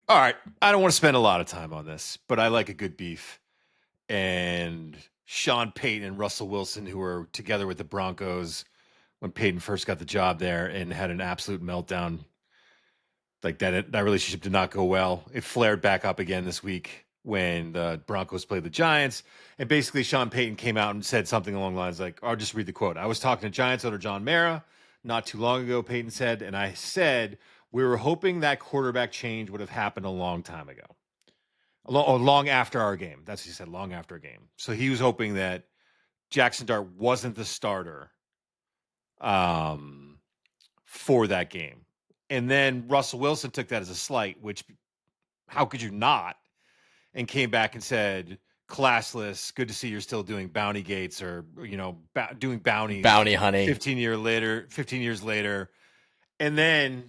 All right. I don't want to spend a lot of time on this, but I like a good beef. And Sean Payton and Russell Wilson, who were together with the Broncos when Payton first got the job there and had an absolute meltdown. Like that relationship did not go well. It flared back up again this week when the Broncos played the Giants. And basically, Sean Payton came out and said something along the lines like, I'll just read the quote. I was talking to Giants owner John Mara not too long ago, Payton said, and I said, we were hoping that quarterback change would have happened a long time ago. Long after our game. That's what he said, long after a game. So he was hoping that Jackson Dart wasn't the starter for that game. And then Russell Wilson took that as a slight, which how could you not? And came back and said, classless, good to see you're still doing bounty gates or, doing bounties. Bounty hunting. 15 years later. And then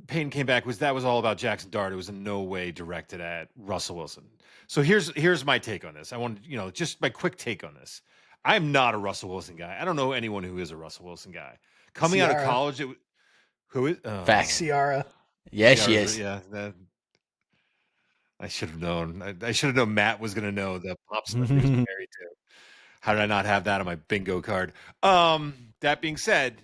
Payton came back, that was all about Jackson Dart. It was in no way directed at Russell Wilson. So here's my take on this. I want just my quick take on this. I'm not a Russell Wilson guy. I don't know anyone who is a Russell Wilson guy. Coming out of college, who is Facts. Ciara? Yeah, she is. Yeah, I should have known. I should have known Matt was going to know the pop star he was married to. How did I not have that on my bingo card? That being said,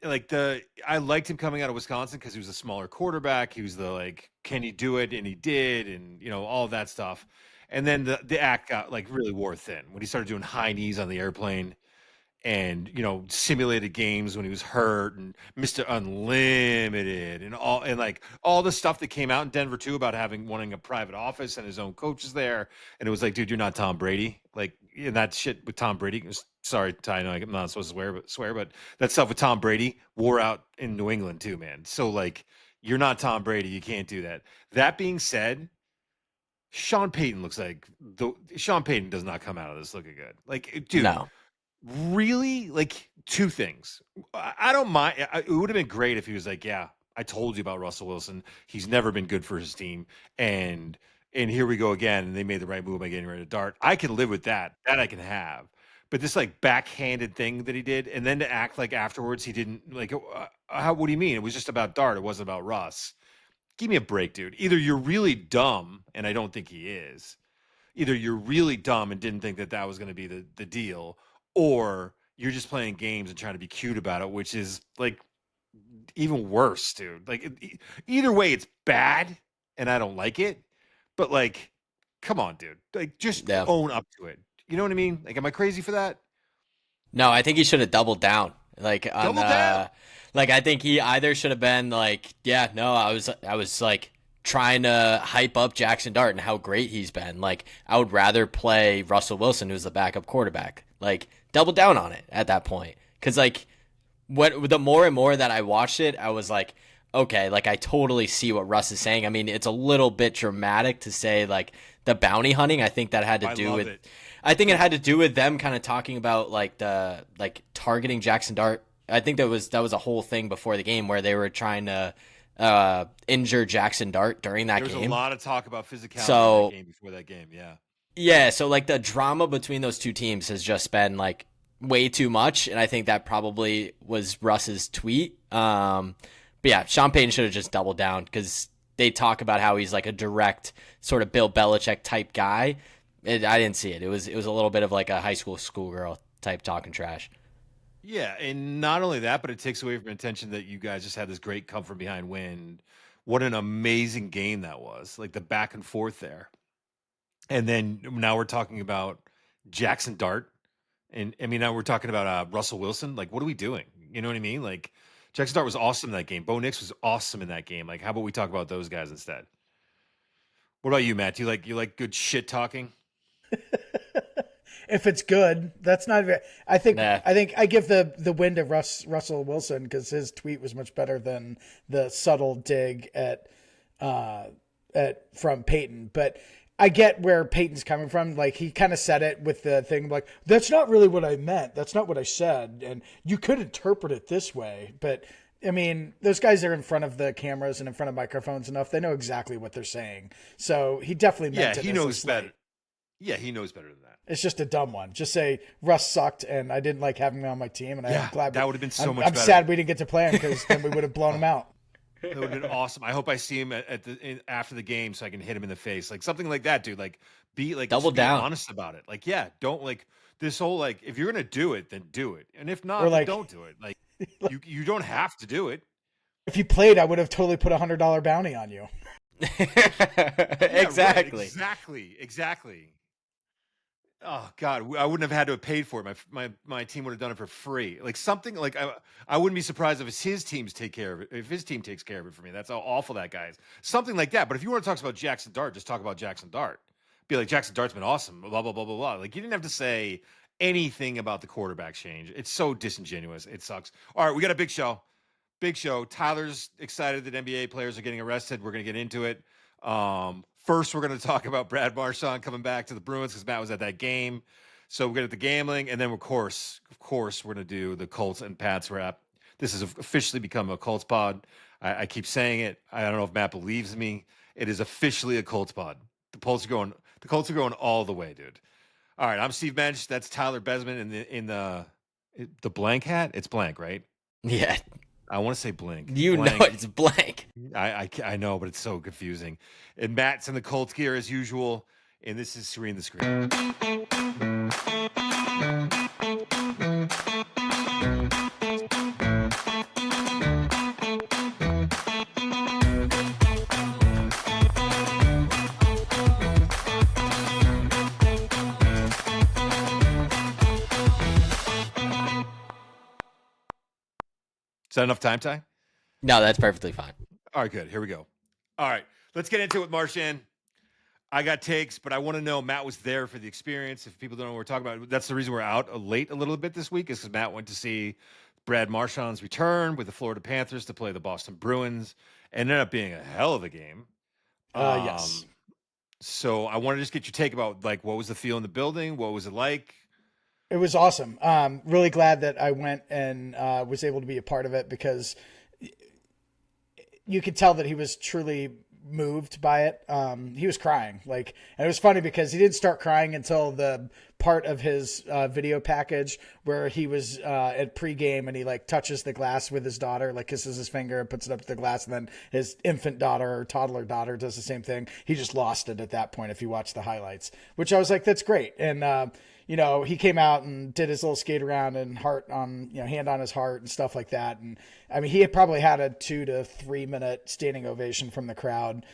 I liked him coming out of Wisconsin because he was a smaller quarterback. He was can you do it? And he did, and all of that stuff. And then the act got really wore thin when he started doing high knees on the airplane and simulated games when he was hurt and Mr. Unlimited and all the stuff that came out in Denver too about wanting a private office and his own coaches there. And it was like, dude, you're not Tom Brady. And that shit with Tom Brady. Sorry, Ty, I know I'm not supposed to swear, but that stuff with Tom Brady wore out in New England too, man. So you're not Tom Brady. You can't do that. That being said, Sean Payton Sean Payton does not come out of this looking good. Dude, no. Really? Two things. I don't mind. It would have been great if he was yeah, I told you about Russell Wilson. He's never been good for his team. And here we go again. And they made the right move by getting rid of Dart. I can live with that. That I can have. But this backhanded thing that he did, and then to act like afterwards he didn't what do you mean? It was just about Dart. It wasn't about Russ. Give me a break, dude. Either you're really dumb, and I don't think he is. Either you're really dumb and didn't think that was going to be the deal, or you're just playing games and trying to be cute about it, which is even worse, dude. Either way, it's bad, and I don't like it. But come on, dude. Just own up to it. You know what I mean? Am I crazy for that? No, I think he should have doubled down. Double down? I think he either should have been yeah, no, I was trying to hype up Jackson Dart and how great he's been. I would rather play Russell Wilson, who's the backup quarterback. Double down on it at that point. Because the more and more that I watched it, I was okay, I totally see what Russ is saying. I mean, it's a little bit dramatic to say the bounty hunting. I think that had to do with it. I think it had to do with them kind of talking about the targeting Jackson Dart. I think that was a whole thing before the game where they were trying to injure Jackson Dart during that game. There's a lot of talk about physicality in that game before that game, yeah. Yeah, so the drama between those two teams has just been way too much, and I think that probably was Russ's tweet. But yeah, Sean Payton should have just doubled down because they talk about how he's a direct sort of Bill Belichick type guy. I didn't see it. It was a little bit of a high school schoolgirl type talking trash. Yeah, and not only that, but it takes away from attention that you guys just had this great come from behind win. What an amazing game that was. The back and forth there. And then now we're talking about Jackson Dart. And now we're talking about Russell Wilson. What are we doing? You know what I mean? Jackson Dart was awesome in that game. Bo Nix was awesome in that game. How about we talk about those guys instead? What about you, Matt? Do you like good shit talking? If it's good, that's not very, I think I give the win to Russell Wilson because his tweet was much better than the subtle dig from Payton. But I get where Payton's coming from. He kind of said it with the thing that's not really what I meant. That's not what I said. And you could interpret it this way. But I mean, those guys are in front of the cameras and in front of microphones enough. They know exactly what they're saying. So he definitely meant it. Yeah, he knows better. Yeah, he knows better than that. It's just a dumb one. Just say Russ sucked, and I didn't like having him on my team, and I'm glad that would have been so much better. I'm sad we didn't get to play him because then we would have blown him out. That would have been awesome. I hope I see him after the game so I can hit him in the face, like something like that, dude. Like, Double just be down. honest about it. Like, yeah, don't like this whole like if you're gonna do it, then do it, and if Or not, then like, don't do it. Like, you don't have to do it. if you played, I would have totally put $100 bounty on you. Yeah, right. Exactly. Exactly. Oh God, I wouldn't have had to have paid for it. My team would have done it for free. Like something like I wouldn't be surprised if it's his teams take care of it. If his team takes care of it for me, that's how awful that guy is. Something like that. But if you want to talk about Jackson Dart, just talk about Jackson Dart. Be like Jackson Dart's been awesome. Blah blah blah blah blah. Like you didn't have to say anything about the quarterback change. It's so disingenuous. It sucks. All right, we got a big show. Big show. Tyler's excited that NBA players are getting arrested. We're going to get into it. First, we're going to talk about Brad Marchand coming back to the Bruins because Matt was at that game. So we're going to get the gambling, and then of course, we're going to do the Colts and Pats wrap. This has officially become a Colts pod. I keep saying it. I don't know if Matt believes me. It is officially a Colts pod. The Colts are going. The Colts are going all the way, dude. All right, I'm Steve Bench. That's Tyler Besman in the blank hat. It's blank, right? Yeah. I want to say blink. You know Blank. it's blank. I know, but it's so confusing. And Matt's in the Colts gear as usual. And this is Serene the Screen. Is that enough time, Ty? No, that's perfectly fine. All right, good. Here we go. All right, let's get into it, Marchand. I got takes, but I want to know Matt was there for the experience. If people don't know what we're talking about, that's the reason we're out late a little bit this week is because Matt went to see Brad Marchand's return with the Florida Panthers to play the Boston Bruins. It ended up being a hell of a game. Yes. So I want to just get your take about like what was the feel in the building? What was it like? It was awesome. Really glad that I went and was able to be a part of it because you could tell that he was truly moved by it. He was crying, like, and it was funny because he didn't start crying until the part of his video package where he was at pregame and he like touches the glass with his daughter, like kisses his finger and puts it up to the glass, and then his infant daughter or toddler daughter does the same thing. He just lost it at that point if you watch the highlights, which I was like, that's great. And he came out and did his little skate around and heart on, hand on his heart and stuff like that. And I mean, he had probably had a 2 to 3 minute standing ovation from the crowd,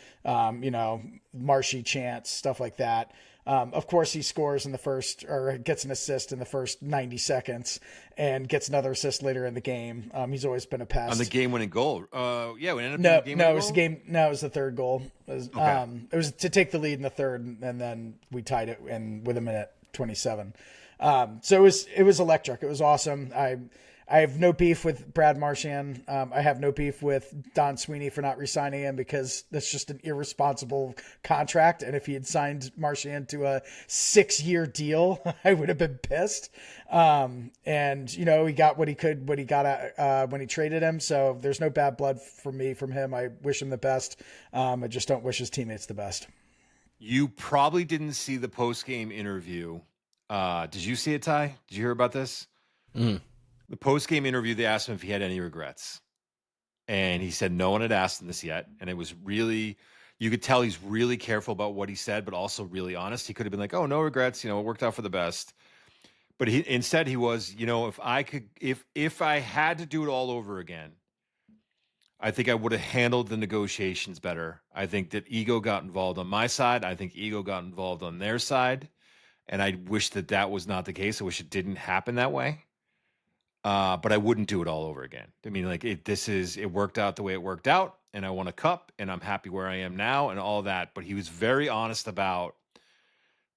marshy chants, stuff like that. Of course, he scores in the first, or gets an assist in the first 90 seconds and gets another assist later in the game. He's always been a pest. On the game-winning goal. Yeah, we ended up No, being no, it was the game. No, it was the third goal. It was to take the lead in the third, and then we tied it in with a minute 27. So it was electric. It was awesome. I have no beef with Brad Marchand. I have no beef with Don Sweeney for not re-signing him because that's just an irresponsible contract. And if he had signed Marchand to a 6-year deal, I would have been pissed. He got what he got when he traded him. So there's no bad blood from him. I wish him the best. I just don't wish his teammates the best. You probably didn't see the post-game interview. Did you see it, Ty? Did you hear about this? Mm. The post-game interview, they asked him if he had any regrets. And he said no one had asked him this yet. And it was really, you could tell he's really careful about what he said, but also really honest. He could have been like, oh, no regrets. It worked out for the best. But instead he was, if I had to do it all over again, I think I would have handled the negotiations better. I think that ego got involved on my side. I think ego got involved on their side. And I wish that was not the case. I wish it didn't happen that way. But I wouldn't do it all over again. I mean, like it worked out the way it worked out, and I won a cup, and I'm happy where I am now, and all that. But he was very honest about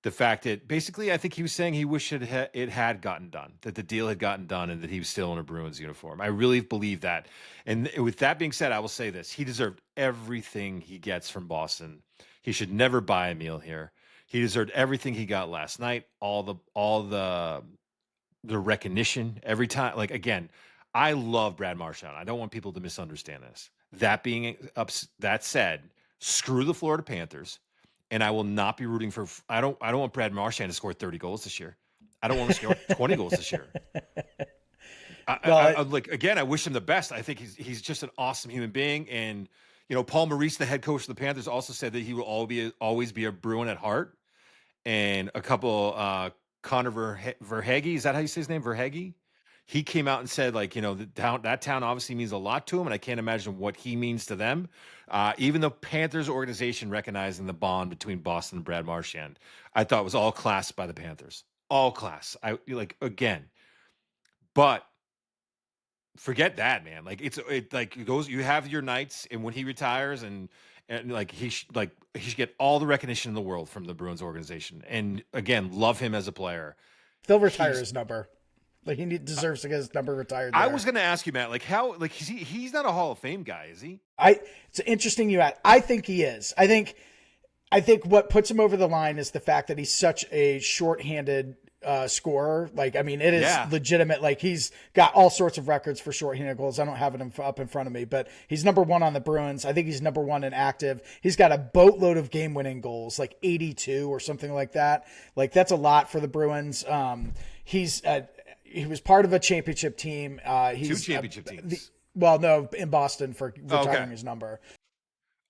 the fact that basically, I think he was saying he wished it had gotten done, that the deal had gotten done, and that he was still in a Bruins uniform. I really believe that. And with that being said, I will say this: he deserved everything he gets from Boston. He should never buy a meal here. He deserved everything he got last night. All the recognition every time. Like, again, I love Brad Marchand. I don't want people to misunderstand this. That said, screw the Florida Panthers, and I will not be rooting for. I don't want Brad Marchand to score 30 goals this year. I don't want to score 20 goals this year. Like again, I wish him the best. I think he's just an awesome human being, and Paul Maurice, the head coach of the Panthers, also said that he will always be a Bruin at heart. And a couple, Connor Verhage, is that how you say his name, Verhage? He came out and said, like, that town obviously means a lot to him, and I can't imagine what he means to them. Even the Panthers organization recognizing the bond between Boston and Brad Marchand, I thought was all class by the Panthers, all class. Again, but forget that, man. Like it goes. You have your nights, and when he retires, and like he should get all the recognition in the world from the Bruins organization. And again, love him as a player. They'll retire his number. Like he deserves to get his number retired. I was going to ask you, Matt, like how, like he's not a Hall of Fame guy, is he? It's interesting you add. I think he is. I think what puts him over the line is the fact that he's such a shorthanded scorer. Like, I mean, it is legitimate. Like he's got all sorts of records for shorthanded goals. I don't have it up in front of me, but he's number one on the Bruins. I think he's number one in active. He's got a boatload of game-winning goals, like 82 or something like that. Like that's a lot for the Bruins. He was part of a championship team. Two championship teams. In Boston for retiring his number.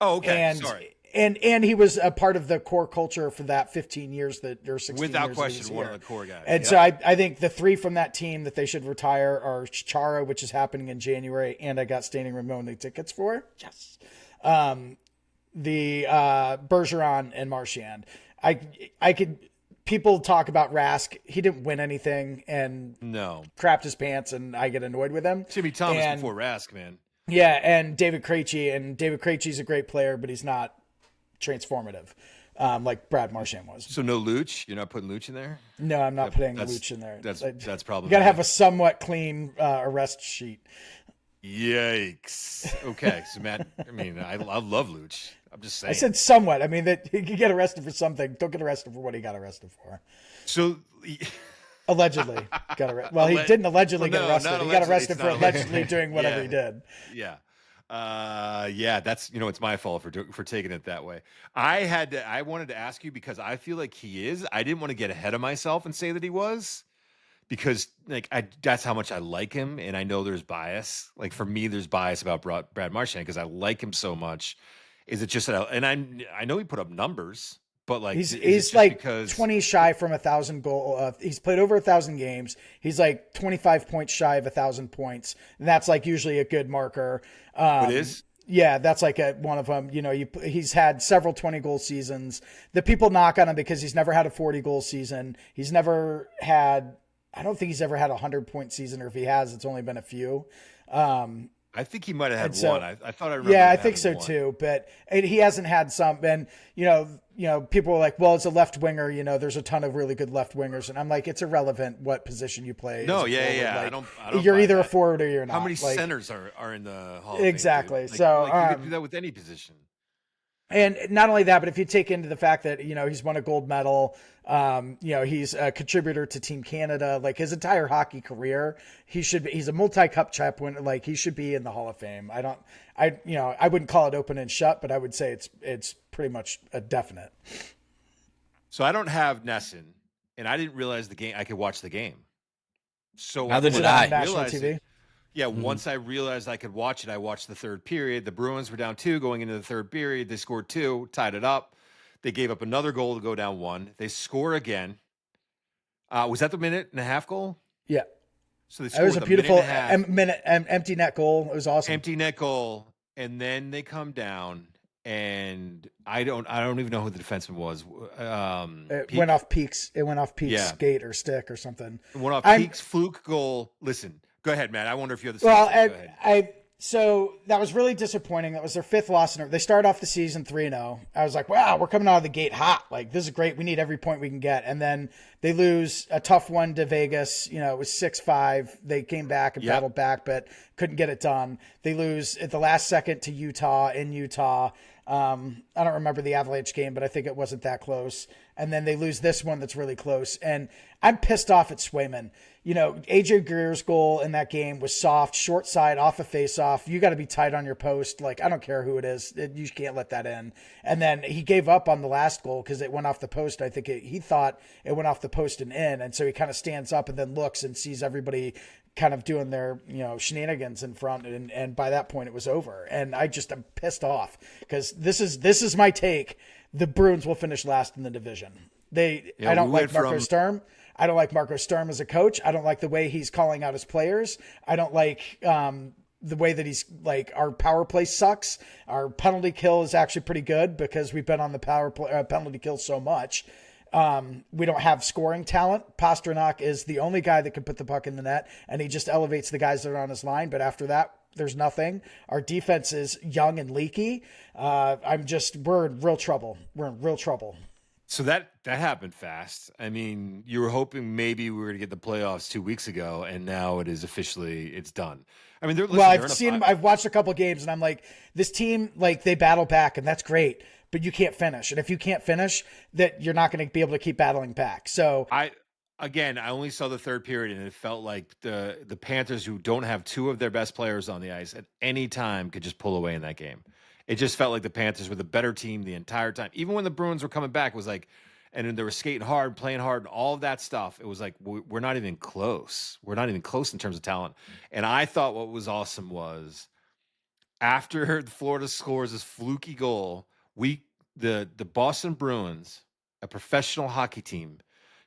Oh, okay. And, sorry. And he was a part of the core culture for that 15 years or 16 Without years. question, one of the core guys. And so I think the three from that team that they should retire are Chara, which is happening in January, and I got standing room only tickets for. Yes. The Bergeron and Marchand. I could. People talk about Rask. He didn't win anything and crapped his pants, and I get annoyed with him. Timmy Thomas before Rask, man. Yeah, and David Krejci. And David Krejci's a great player, but he's not transformative like Brad Marchand was. So no Luch? You're not putting Luch in there? No, I'm not putting Luch in there. That's probably. You got to have a somewhat clean arrest sheet. Yikes. Okay, so Matt, I mean, I love Luch. I'm just saying. I said somewhat. I mean, that he could get arrested for something. Don't get arrested for what he got arrested for. So allegedly got arrested. Well, he didn't allegedly get arrested. He got arrested for allegedly doing whatever he did. Yeah. That's it's my fault for taking it that way. I wanted to ask you because I feel like he is. I didn't want to get ahead of myself and say that he was. Because that's how much I like him, and I know there's bias. Like for me, there's bias about Brad Marchand because I like him so much. Is it just that? And I know he put up numbers, but like he's like 20 shy from 1,000 goal. He's played over 1,000 games. He's like 25 points shy of 1,000 points, and that's like usually a good marker. It is. Yeah, that's like one of them. He's had several 20-goal seasons. The people knock on him because he's never had a 40-goal season. He's never had. I don't think he's ever had a 100-point season, or if he has, it's only been a few. I think he might have had one. I thought I remember. Yeah, I think so too. But he hasn't had some. And people are like, "Well, it's a left winger." There's a ton of really good left wingers, and I'm like, it's irrelevant what position you play. No, yeah. Like, I don't. You're either that. a forward or you're not. How many centers are in the Hall of exactly? Fame, so you can do that with any position. And not only that, but if you take into the fact that, he's won a gold medal, he's a contributor to Team Canada, like his entire hockey career, he's a multi-cup champ winner. Like he should be in the Hall of Fame. I wouldn't call it open and shut, but I would say it's pretty much a definite. So I don't have Nesson, and I didn't realize I could watch the game. So neither did I. National TV. Once I realized I could watch it, I watched the third period. The Bruins were down 2 going into the third period. They scored 2, tied it up. They gave up another goal to go down 1. They score again. Was that the minute and a half goal? Yeah. So they scored. It was a beautiful empty net goal. It was awesome. Empty net goal, and then they come down, and I don't even know who the defenseman was. It went off Peak's. It went off Peak's skate or stick or something. It went off Peak's fluke goal. Listen. Go ahead, Matt. I wonder if you have the so that was really disappointing. That was their 5th loss. They started off the season 3-0. I was like, wow, we're coming out of the gate hot. Like, this is great. We need every point we can get. And then they lose a tough one to Vegas. It was 6-5. They came back and battled back, but couldn't get it done. They lose at the last second to Utah in Utah. I don't remember the Avalanche game, but I think it wasn't that close. And then they lose this one that's really close. And I'm pissed off at Swayman. AJ Greer's goal in that game was soft, short side, off a face-off. You got to be tight on your post. Like, I don't care who it is. You can't let that in. And then he gave up on the last goal because it went off the post. I think he thought it went off the post and in. And so he kind of stands up and then looks and sees everybody kind of doing their, shenanigans in front. And by that point it was over. And I just am pissed off because this is my take. The Bruins will finish last in the division. I don't like Marco Sturm. I don't like Marco Sturm as a coach. I don't like the way he's calling out his players. I don't like, the way that he's like, our power play sucks. Our penalty kill is actually pretty good because we've been on the penalty kill so much. We don't have scoring talent. Pasternak is the only guy that can put the puck in the net, and he just elevates the guys that are on his line. But after that, there's nothing. Our defense is young and leaky. We're in real trouble. We're in real trouble. So that happened fast. I mean, you were hoping maybe we were to get the playoffs 2 weeks ago, and now it's done. I mean, I've watched a couple games, and I'm like, this team, like, they battle back, and that's great, but you can't finish. And if you can't finish, that you're not going to be able to keep battling back. So I only saw the third period, and it felt like the Panthers, who don't have two of their best players on the ice at any time, could just pull away in that game. It just felt like the Panthers were the better team the entire time. Even when the Bruins were coming back, it was like, and they were skating hard, playing hard, and all of that stuff. It was like, we're not even close. We're not even close in terms of talent. And I thought what was awesome was after Florida scores this fluky goal, the Boston Bruins, a professional hockey team,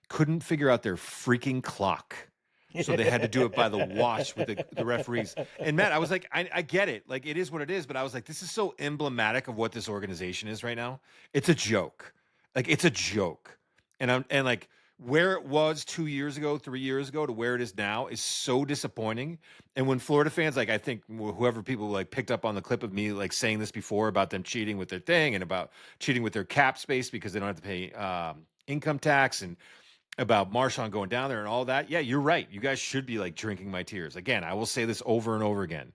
couldn't figure out their freaking clock. So they had to do it by the watch with the referees. And Matt, I was like, I get it. Like, it is what it is. But I was like, this is so emblematic of what this organization is right now. It's a joke. Like, it's a joke. And like, where it was 2 years ago, 3 years ago to where it is now is so disappointing. And when Florida fans, like, I think whoever people like picked up on the clip of me like saying this before about them cheating with their thing and about cheating with their cap space because they don't have to pay income tax and about Marchand going down there and all that. Yeah, you're right. You guys should be like drinking my tears. Again, I will say this over and over again.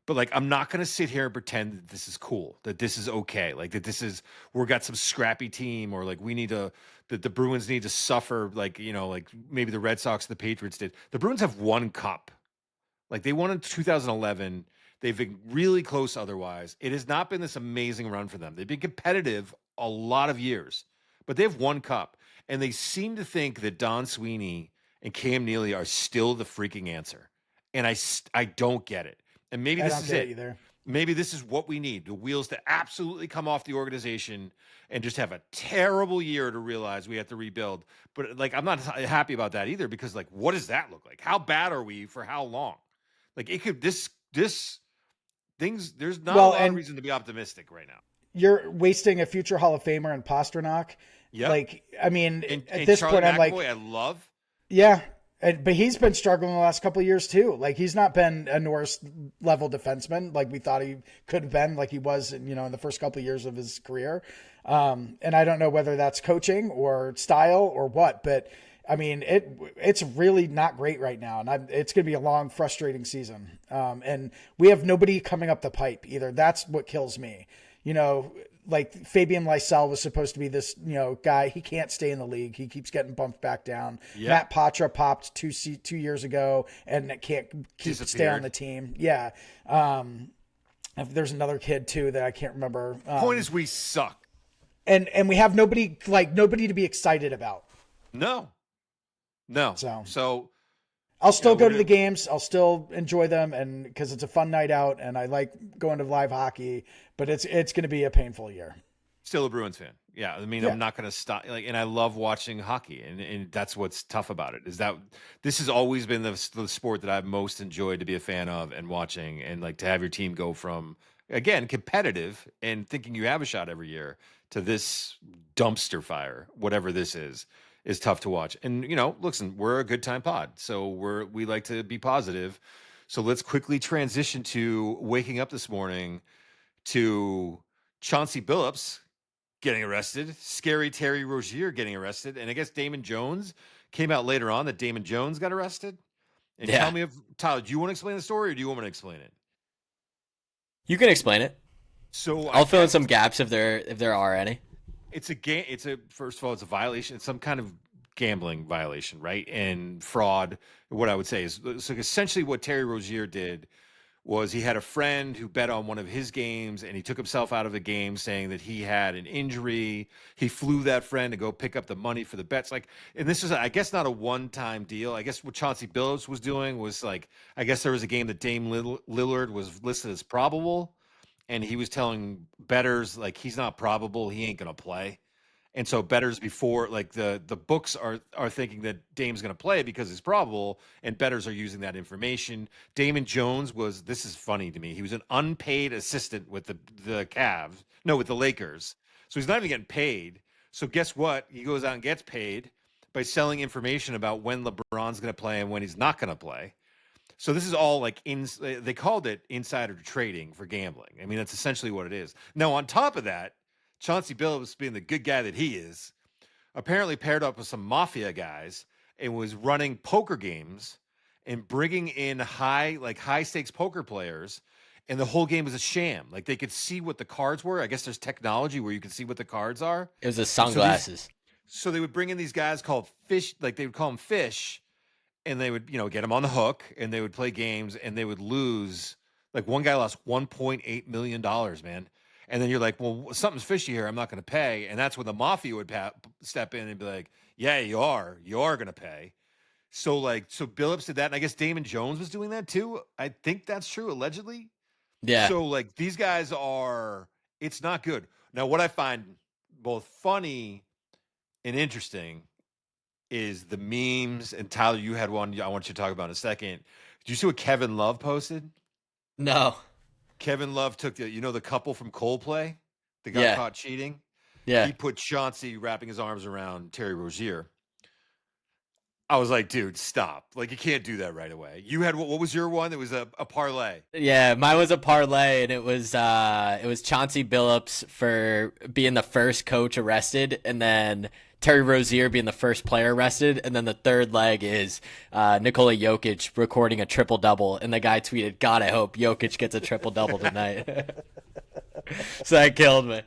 But like, I'm not going to sit here and pretend that this is cool, that this is okay. Like that we've got some scrappy team or like that the Bruins need to suffer. Like, like maybe the Red Sox, the Patriots did. The Bruins have one cup. Like they won in 2011. They've been really close otherwise. It has not been this amazing run for them. They've been competitive a lot of years, but they have one cup. And they seem to think that Don Sweeney and Cam Neely are still the freaking answer. And I don't get it. And maybe this is it. Either. Maybe this is what we need. The wheels to absolutely come off the organization and just have a terrible year to realize we have to rebuild. But like, I'm not happy about that either because like, what does that look like? How bad are we for how long? Like it could, there's not a lot of reason to be optimistic right now. You're wasting a future Hall of Famer in Pasternak. Yeah. Like, I mean, at this Charlie point, McAvoy, I'm like, I love. Yeah. But he's been struggling the last couple of years too. Like he's not been a Norris level defenseman like we thought he could have been, like he was, in the first couple of years of his career. And I don't know whether that's coaching or style or what, but I mean, it's really not great right now. And it's going to be a long, frustrating season. And we have nobody coming up the pipe either. That's what kills me. Like Fabian Lysell was supposed to be this, guy. He can't stay in the league. He keeps getting bumped back down. Yeah. Matt Patra popped 2 years ago and can't stay on the team. Yeah. There's another kid too that I can't remember. Point is, we suck, and we have nobody to be excited about. No. So I'll still go to the games. I'll still enjoy them, and because it's a fun night out, and I like going to live hockey. But it's going to be a painful year. Still a Bruins fan. Yeah, I mean, I'm not going to stop. And I love watching hockey, and that's what's tough about it is that this has always been the sport that I've most enjoyed to be a fan of and watching, and like to have your team go from again competitive and thinking you have a shot every year to this dumpster fire, whatever this is tough to watch. And listen, we're a good time pod, so we like to be positive. So let's quickly transition to waking up this morning to Chauncey Billups getting arrested, scary Terry Rozier getting arrested, and I guess Damon Jones came out later on that Damon Jones got arrested. And tell me, Tyler, do you want to explain the story or do you want me to explain it? You can explain it. So I'll fill in some gaps if there are any. It's a game. First of all, it's a violation. It's some kind of gambling violation, right? And fraud. What I would say is, so essentially, what Terry Rozier did was he had a friend who bet on one of his games and he took himself out of the game saying that he had an injury. He flew that friend to go pick up the money for the bets. Like, and this is, I guess, not a one-time deal. I guess what Chauncey Billups was doing was like, I guess there was a game that Dame Lillard was listed as probable, and he was telling bettors like he's not probable, he ain't gonna play. And so bettors before like the books are thinking that Dame's going to play because it's probable, and bettors are using that information. Damon Jones was, this is funny to me. He was an unpaid assistant with the Cavs, no, with the Lakers. So he's not even getting paid. So guess what? He goes out and gets paid by selling information about when LeBron's going to play and when he's not going to play. So this is all like they called it insider trading for gambling. I mean, that's essentially what it is. Now, on top of that, Chauncey Billups, being the good guy that he is, apparently paired up with some mafia guys and was running poker games and bringing in high stakes poker players. And the whole game was a sham. Like they could see what the cards were. I guess there's technology where you can see what the cards are. It was the sunglasses. So they would bring in these guys called fish, like they would call them fish, and they would, get them on the hook, and they would play games, and they would lose. Like one guy lost $1.8 million, man. And then you're like, well, something's fishy here. I'm not going to pay. And that's when the mafia would step in and be like, yeah, you are going to pay. So Billups did that. And I guess Damon Jones was doing that too. I think that's true, allegedly. Yeah. So like these guys it's not good. Now, what I find both funny and interesting is the memes. And Tyler, you had one I want you to talk about in a second. Did you see what Kevin Love posted? No. Kevin Love took the couple from Coldplay that got caught cheating. Yeah. He put Chauncey wrapping his arms around Terry Rozier. I was like, dude, stop. Like, you can't do that right away. You had, what was your one? It was a parlay. Yeah, mine was a parlay, and it was Chauncey Billups for being the first coach arrested, and then Terry Rozier being the first player arrested, and then the third leg is Nikola Jokic recording a triple-double, and the guy tweeted, God, I hope Jokic gets a triple-double tonight. So that killed me.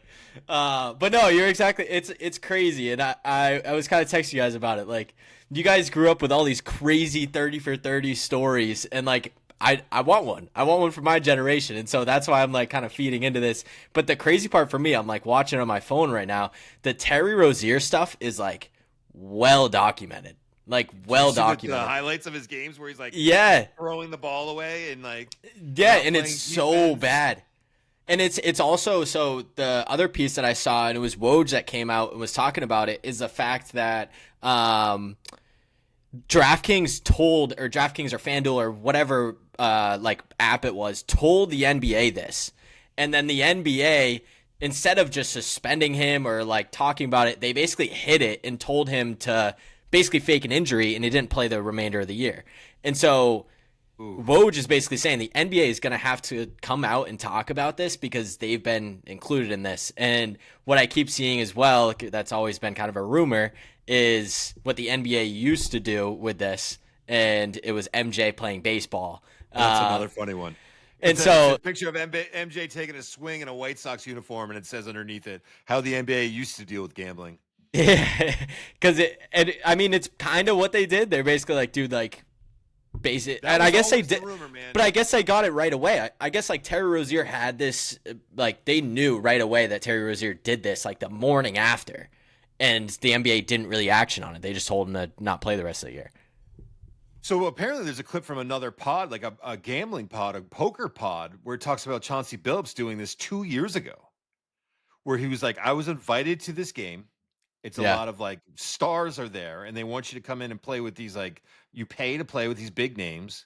But no, you're exactly, it's crazy, and I was kind of texting you guys about it. Like, you guys grew up with all these crazy 30 for 30 stories, and like, I want one. I want one for my generation. And so that's why I'm like kind of feeding into this. But the crazy part for me, I'm like watching on my phone right now. The Terry Rozier stuff is like well documented. Like well documented. The highlights of his games where he's like throwing the ball away and like and it's so bad. And it's also, so the other piece that I saw, and it was Woj that came out and was talking about it, is the fact that DraftKings or FanDuel or whatever like app it was told the NBA this, and then the NBA, instead of just suspending him or like talking about it, they basically hid it and told him to basically fake an injury, and he didn't play the remainder of the year. And so Woj is basically saying the NBA is going to have to come out and talk about this because they've been included in this. And what I keep seeing as well, that's always been kind of a rumor, is what the NBA used to do with this, and it was MJ playing baseball. That's another funny one. It's a picture of MJ taking a swing in a White Sox uniform, and it says underneath it, how the NBA used to deal with gambling. Yeah, because it's kind of what they did. They're basically like, dude, like, basic, and I guess they did, but I guess they got it right away. I guess like Terry Rozier had this, like they knew right away that Terry Rozier did this like the morning after, and the NBA didn't really action on it. They just told him to not play the rest of the year. So apparently there's a clip from another pod, like a gambling pod, a poker pod, where it talks about Chauncey Billups doing this 2 years ago, where he was like, I was invited to this game. It's a lot of like stars are there, and they want you to come in and play with these, like, you pay to play with these big names.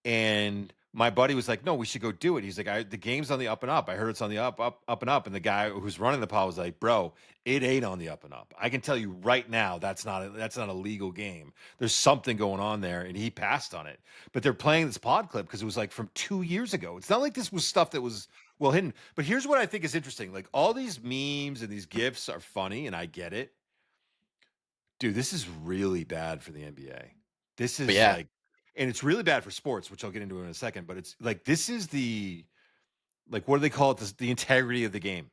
And my buddy was like, no, we should go do it. He's like, the game's on the up and up. I heard it's on the up and up. And the guy who's running the pod was like, bro, it ain't on the up and up. I can tell you right now, that's not a legal game. There's something going on there. And he passed on it. But they're playing this pod clip because it was like from 2 years ago. It's not like this was stuff that was well hidden. But here's what I think is interesting. Like, all these memes and these GIFs are funny, and I get it. Dude, this is really bad for the NBA. This is like, and it's really bad for sports, which I'll get into in a second. But it's like, this is like, what do they call it? The integrity of the game.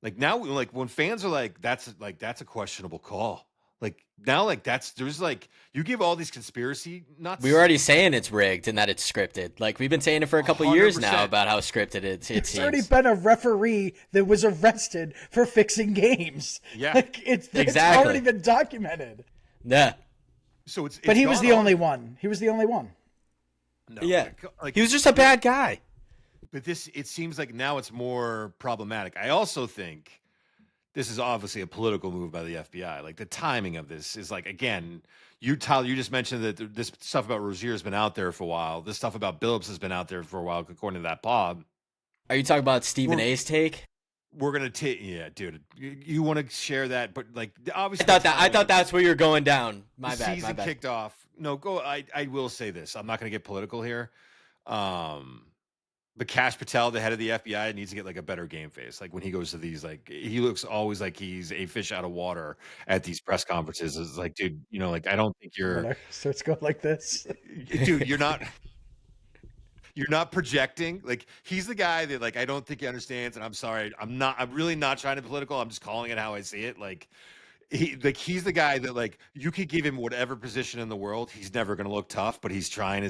Like now, like when fans are like, that's a questionable call. Like now, like there's like you give all these conspiracy We were nuts. already saying it's rigged and that it's scripted. Like we've been saying it for a couple hundred years now percent. about how scripted it There's already seems. been a referee that was arrested for fixing games. Yeah. Like it's already Exactly. been documented. Yeah. So it's But he was gone the on. only one. He was the only one. No, Yeah. like He was just a bad guy. but this it seems like now it's more problematic. I also think this is obviously a political move by the FBI. Like the timing of this is like again, Tyler, you just mentioned that this stuff about Rozier has been out there for a while. This stuff about Billups has been out there for a while, according to that pod. Are you talking about Stephen We're A's take? we're gonna take yeah, dude. You want to share that, but like I obviously thought the I timing thought of this, that's where you're going down. the My bad. My season bad. kicked off. No, go. I will say this. I'm not gonna get political here. Um, But Cash Patel, the head of the FBI, needs to get like a better game face. Like when he goes to these, like he looks always like he's a fish out of water at these press conferences. It's like, dude, like I don't think you're, So it's going like this. dude, you're not projecting. Like he's the guy that like I don't think he understands. And I'm sorry, I'm really not trying to be political. I'm just calling it how I see it. Like he's the guy that like you could give him whatever position in the world, he's never gonna look tough, but he's trying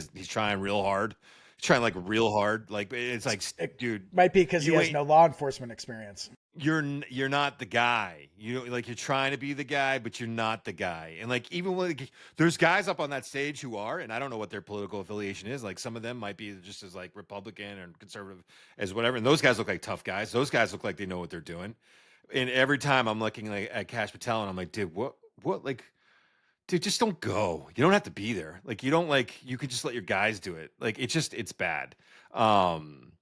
real hard. He's trying like real hard. Like it's like, It dude, might be because he you has ain't no law enforcement experience. you're not the guy. You know, like you're trying to be the guy, but you're not the guy. And like even when there's guys up on that stage who are, and I don't know what their political affiliation is. Like some of them might be just as like Republican and conservative as whatever. And those guys look like tough guys. Those guys look like they know what they're doing. And every time I'm looking like at Cash Patel and I'm like, dude, what like dude, just don't go. You don't have to be there. Like you don't like you could just let your guys do it. Like it's bad. Um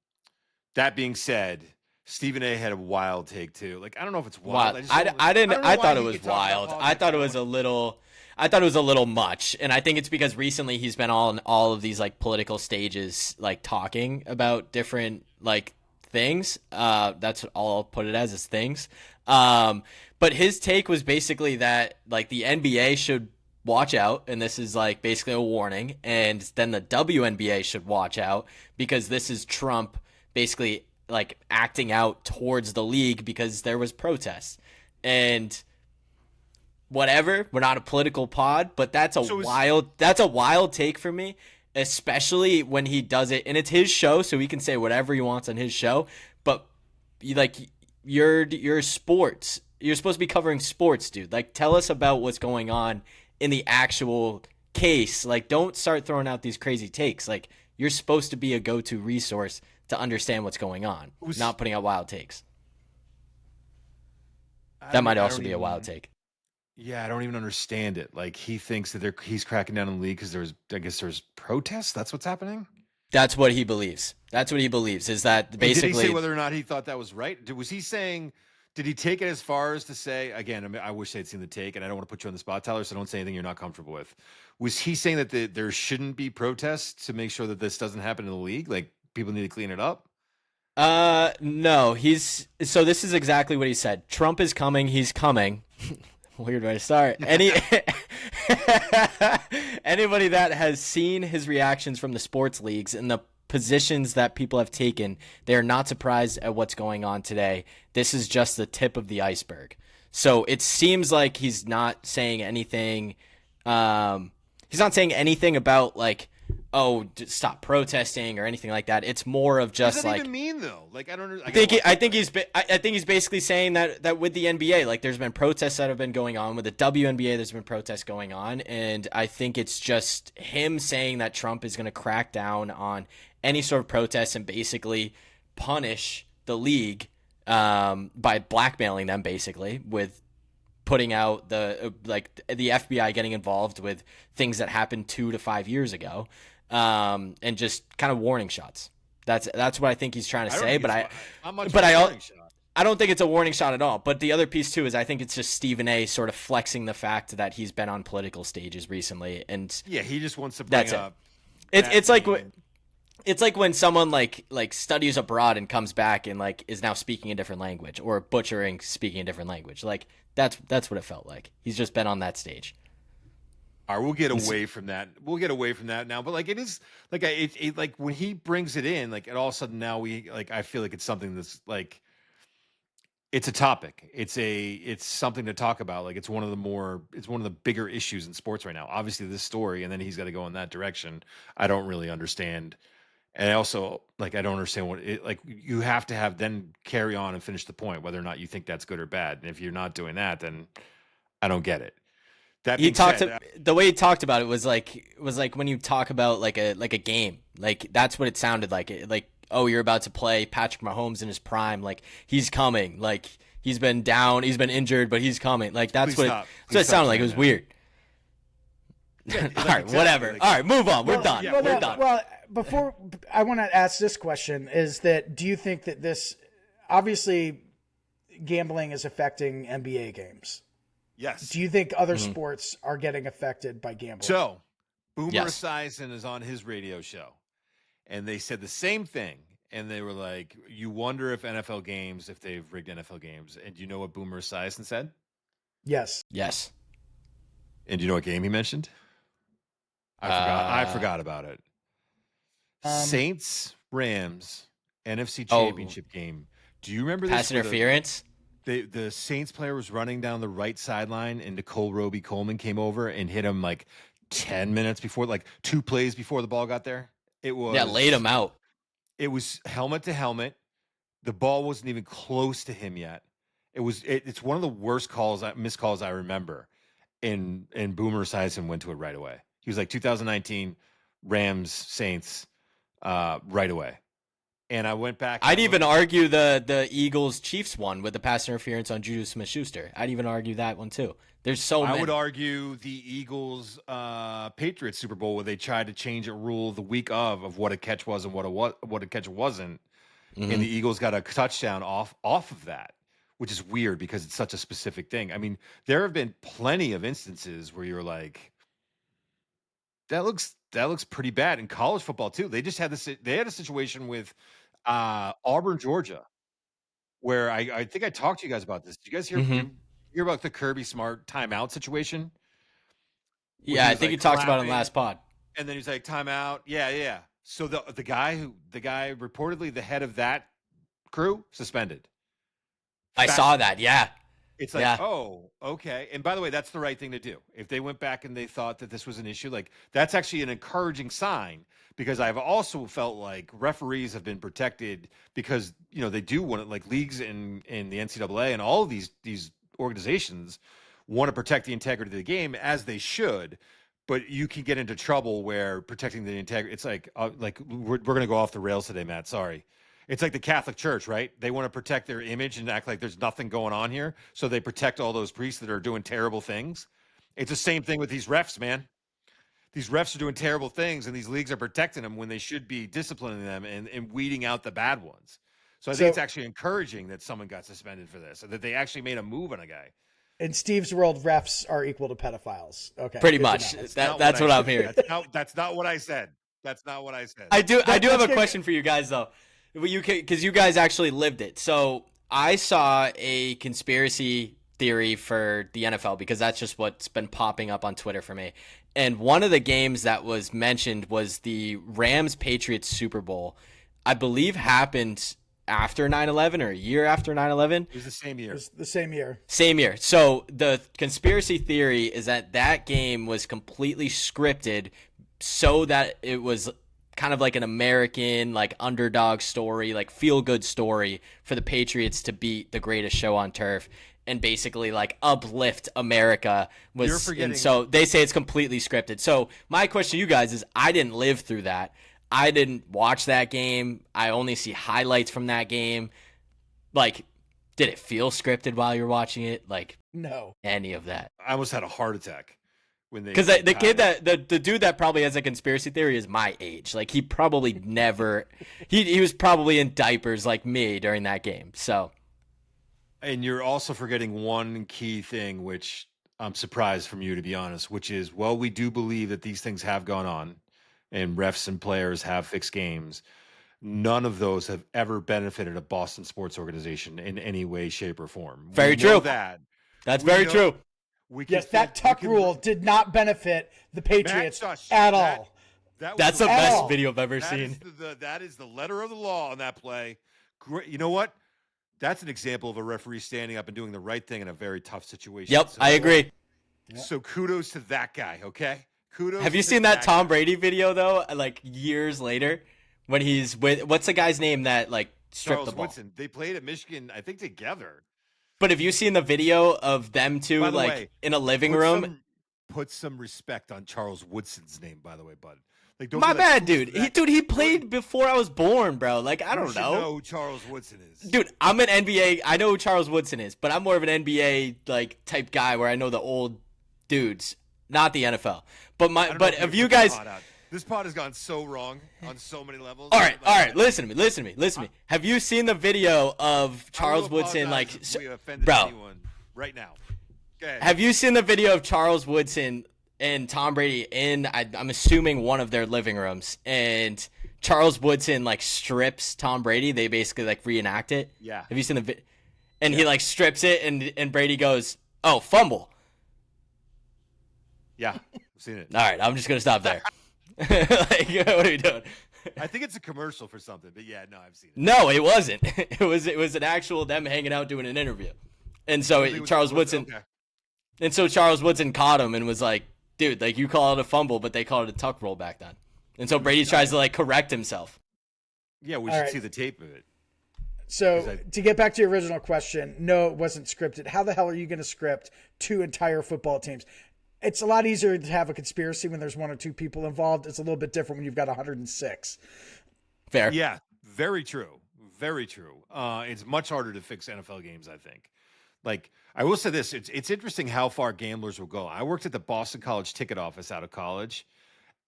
that being said, Stephen A had a wild take too. Like I don't know if it's wild. Wild. I just don't. I I didn't. don't know I why thought it he was could talk about wild. I politics thought and it no was one. a little. I thought it was a little much, and I think it's because recently he's been on all of these like political stages, like talking about different like things. That's all I'll put it as is things. But his take was basically that like the NBA should watch out, and this is like basically a warning, and then the WNBA should watch out because this is Trump basically like acting out towards the league because there was protests and whatever. We're not a political pod, but that's a So wild take for me, especially when he does it and it's his show, so he can say whatever he wants on his show. But like you're sports. You're supposed to be covering sports, dude. Like tell us about what's going on in the actual case. Like don't start throwing out these crazy takes. Like you're supposed to be a go-to resource to understand what's going on, not putting out wild takes. That might I also don't be a wild even. take. Yeah, I don't even understand it. Like he thinks that he's cracking down on the league because I guess there's protests. That's what's happening. That's what he believes. That's what he believes is that And did he say basically whether or not he thought that was right? Was he saying? Did he take it as far as to say again? I mean, I wish they'd seen the take, and I don't want to put you on the spot, Tyler. So don't say anything you're not comfortable with. Was he saying that there shouldn't be protests to make sure that this doesn't happen in the league? Like people need to clean it up. no, so this is exactly what he said. Trump is coming, he's coming. Weird way to start. Anybody that has seen his reactions from the sports leagues and the positions that people have taken, they are not surprised at what's going on today. This is just the tip of the iceberg. So it seems like he's not saying anything. He's not saying anything about like, oh, stop protesting or anything like that. It's more of What does just that like even mean though? Like I don't. I think he's basically saying that with the NBA, like there's been protests that have been going on with the WNBA. There's been protests going on, and I think it's just him saying that Trump is going to crack down on any sort of protest and basically punish the league by blackmailing them, basically with putting out the FBI getting involved with things that happened 2 to 5 years ago, and just kind of warning shots. That's what I think he's trying to I don't say. think But it's not much but of a I warning shot. I don't think it's a warning shot at all. But the other piece too is I think it's just Stephen A. sort of flexing the fact that he's been on political stages recently, and Yeah, he just wants to bring that's it. up. It's like meme. it's like when someone like studies abroad and comes back and like is now speaking a different language or butchering speaking a different language. Like that's what it felt like. He's just been on that stage. All right, we'll get away from that. We'll get away from that now. But like it is like it like when he brings it in, like and all of a sudden now we like I feel like it's something that's like it's a topic. It's something to talk about. Like it's one of the bigger issues in sports right now. Obviously this story, and then he's got to go in that direction. I don't really understand. And I also like I don't understand what it like you have to have then carry on and finish the point, whether or not you think that's good or bad. And if you're not doing that, then I don't get it. That He being talked said, the way he talked about it was like when you talk about like a game. Like that's what it sounded like. Like, oh, you're about to play Patrick Mahomes in his prime. Like he's coming. Like he's been down, he's been injured, but he's coming. Like that's please what stop. that's what it Please stop sounded like. It saying was that. weird. Yeah, like, All right, exactly, whatever. like- All right, move on. We're done. yeah, We're done. Well, before I want to ask this question is that do you think that this obviously gambling is affecting NBA games? Yes. Do you think other sports are getting affected by gambling? So, Boomer Yes. Esiason is on his radio show, and they said the same thing. And they were like, "You wonder if NFL games, if they've rigged NFL games." And do you know what Boomer Esiason said? Yes. Yes. And do you know what game he mentioned? I forgot about it. Saints Rams NFC Championship game. Do you remember this? Pass where interference. The Saints player was running down the right sideline, and Nicole Roby Coleman came over and hit him like 10 minutes before, like 2 plays before the ball got there. It was Yeah, laid him out. It was helmet to helmet. The ball wasn't even close to him yet. It's one of the worst missed calls I remember. And Boomer Esiason went to it right away. He was like 2019 Rams Saints right away. And I went back. I'd even argue the Eagles Chiefs one with the pass interference on Juju Smith-Schuster. I'd even argue that one too. There's so many. I would argue the Eagles Patriots Super Bowl where they tried to change a rule the week of what a catch was and what a catch wasn't, and the Eagles got a touchdown off of that, which is weird because it's such a specific thing. I mean, there have been plenty of instances where you're like, that looks pretty bad in college football too. They just had they had a situation with Auburn, Georgia, where I think I talked to you guys about this. Did you guys hear about the Kirby Smart timeout situation? Yeah, I think you talked about it in last pod. And then he's like, timeout. Yeah. So the guy reportedly the head of that crew suspended. I saw that. Yeah. It's like, Yeah. oh, okay. And by the way, that's the right thing to do. If they went back and they thought that this was an issue, like that's actually an encouraging sign because I've also felt like referees have been protected because, they do want to like leagues in the NCAA and all of these organizations want to protect the integrity of the game as they should. But you can get into trouble where protecting the integrity, it's like we're going to go off the rails today, Matt. Sorry. It's like the Catholic Church, right? They want to protect their image and act like there's nothing going on here. So they protect all those priests that are doing terrible things. It's the same thing with these refs, man. These refs are doing terrible things, and these leagues are protecting them when they should be disciplining them and weeding out the bad ones. So I think it's actually encouraging that someone got suspended for this, and that they actually made a move on a guy. In Steve's world, refs are equal to pedophiles. Okay, Pretty much. That's what I'm hearing. That's not what I said. That's not what I said. I do have a question for you guys though. Because you guys actually lived it. So I saw a conspiracy theory for the NFL because that's just what's been popping up on Twitter for me. And one of the games that was mentioned was the Rams-Patriots Super Bowl. I believe happened after 9/11 or a year after 9/11. It was the same year. It was the same year. Same year. So the conspiracy theory is that game was completely scripted so that it was kind of like an American, like underdog story, like feel good story for the Patriots to beat the greatest show on turf and basically like uplift America. And so they say it's completely scripted. So my question to you guys is, I didn't live through that. I didn't watch that game. I only see highlights from that game. Like, did it feel scripted while you're watching it? Like, no, any of that. I almost had a heart attack. Because the kid the dude that probably has a conspiracy theory is my age. Like he probably never, he was probably in diapers like me during that game. So, and you're also forgetting one key thing, which I'm surprised from you, to be honest, which is, well, we do believe that these things have gone on and refs and players have fixed games. None of those have ever benefited a Boston sports organization in any way, shape, or form. Very true. That's very true. Yes, that tuck rule did not benefit the Patriots at all. That's the best video I've ever seen. That is the letter of the law on that play. Great. You know what? that's an example of a referee standing up and doing the right thing in a very tough situation. Yep, So, I agree. So kudos to that guy. Okay, kudos. Have you to seen that Tom guy. Brady video though? Like years later, when he's with what's the guy's name that like stripped the Charles ball? Woodson. They played at Michigan, I think, together. But have you seen the video of them two By the like way, in a living room? put some respect on Charles Woodson's name. By the way, bud. Like, don't My be like, bad, "Who's dude. that?" He played before I was born, bro. Like I You don't should know. who Charles Woodson is. Dude, I'm an NBA. I know who Charles Woodson is, but I'm more of an NBA like type guy where I know the old dudes, not the NFL. But if you guys, this pod has gone so wrong on so many levels. all right, listen to me. Have you seen the video of Charles Woodson? Like, if we offended bro, anyone right now. Okay. have you seen the video of Charles Woodson and Tom Brady in? I'm assuming one of their living rooms, and Charles Woodson like strips Tom Brady. They basically like reenact it. Yeah. Have you seen the video? And he like strips it, and Brady goes, "Oh, fumble." Yeah, I've seen it. All right, I'm just gonna stop there. Like, what are we doing? I think it's a commercial for something, but yeah, no, I've seen it. No, it wasn't. It was an actual them hanging out doing an interview, and so Charles Woodson, okay. and so Charles Woodson caught him and was like, "Dude, like you call it a fumble, but they called it a tuck roll back then." And so Brady tries to like correct himself. Yeah, we All should right. see the tape of it. So to get back to your original question, no, it wasn't scripted. How the hell are you going to script two entire football teams? It's a lot easier to have a conspiracy when there's one or two people involved. It's a little bit different when you've got 106. Fair. Yeah, very true. Very true. It's much harder to fix NFL games, I think. Like, I will say this. It's interesting how far gamblers will go. I worked at the Boston College ticket office out of college.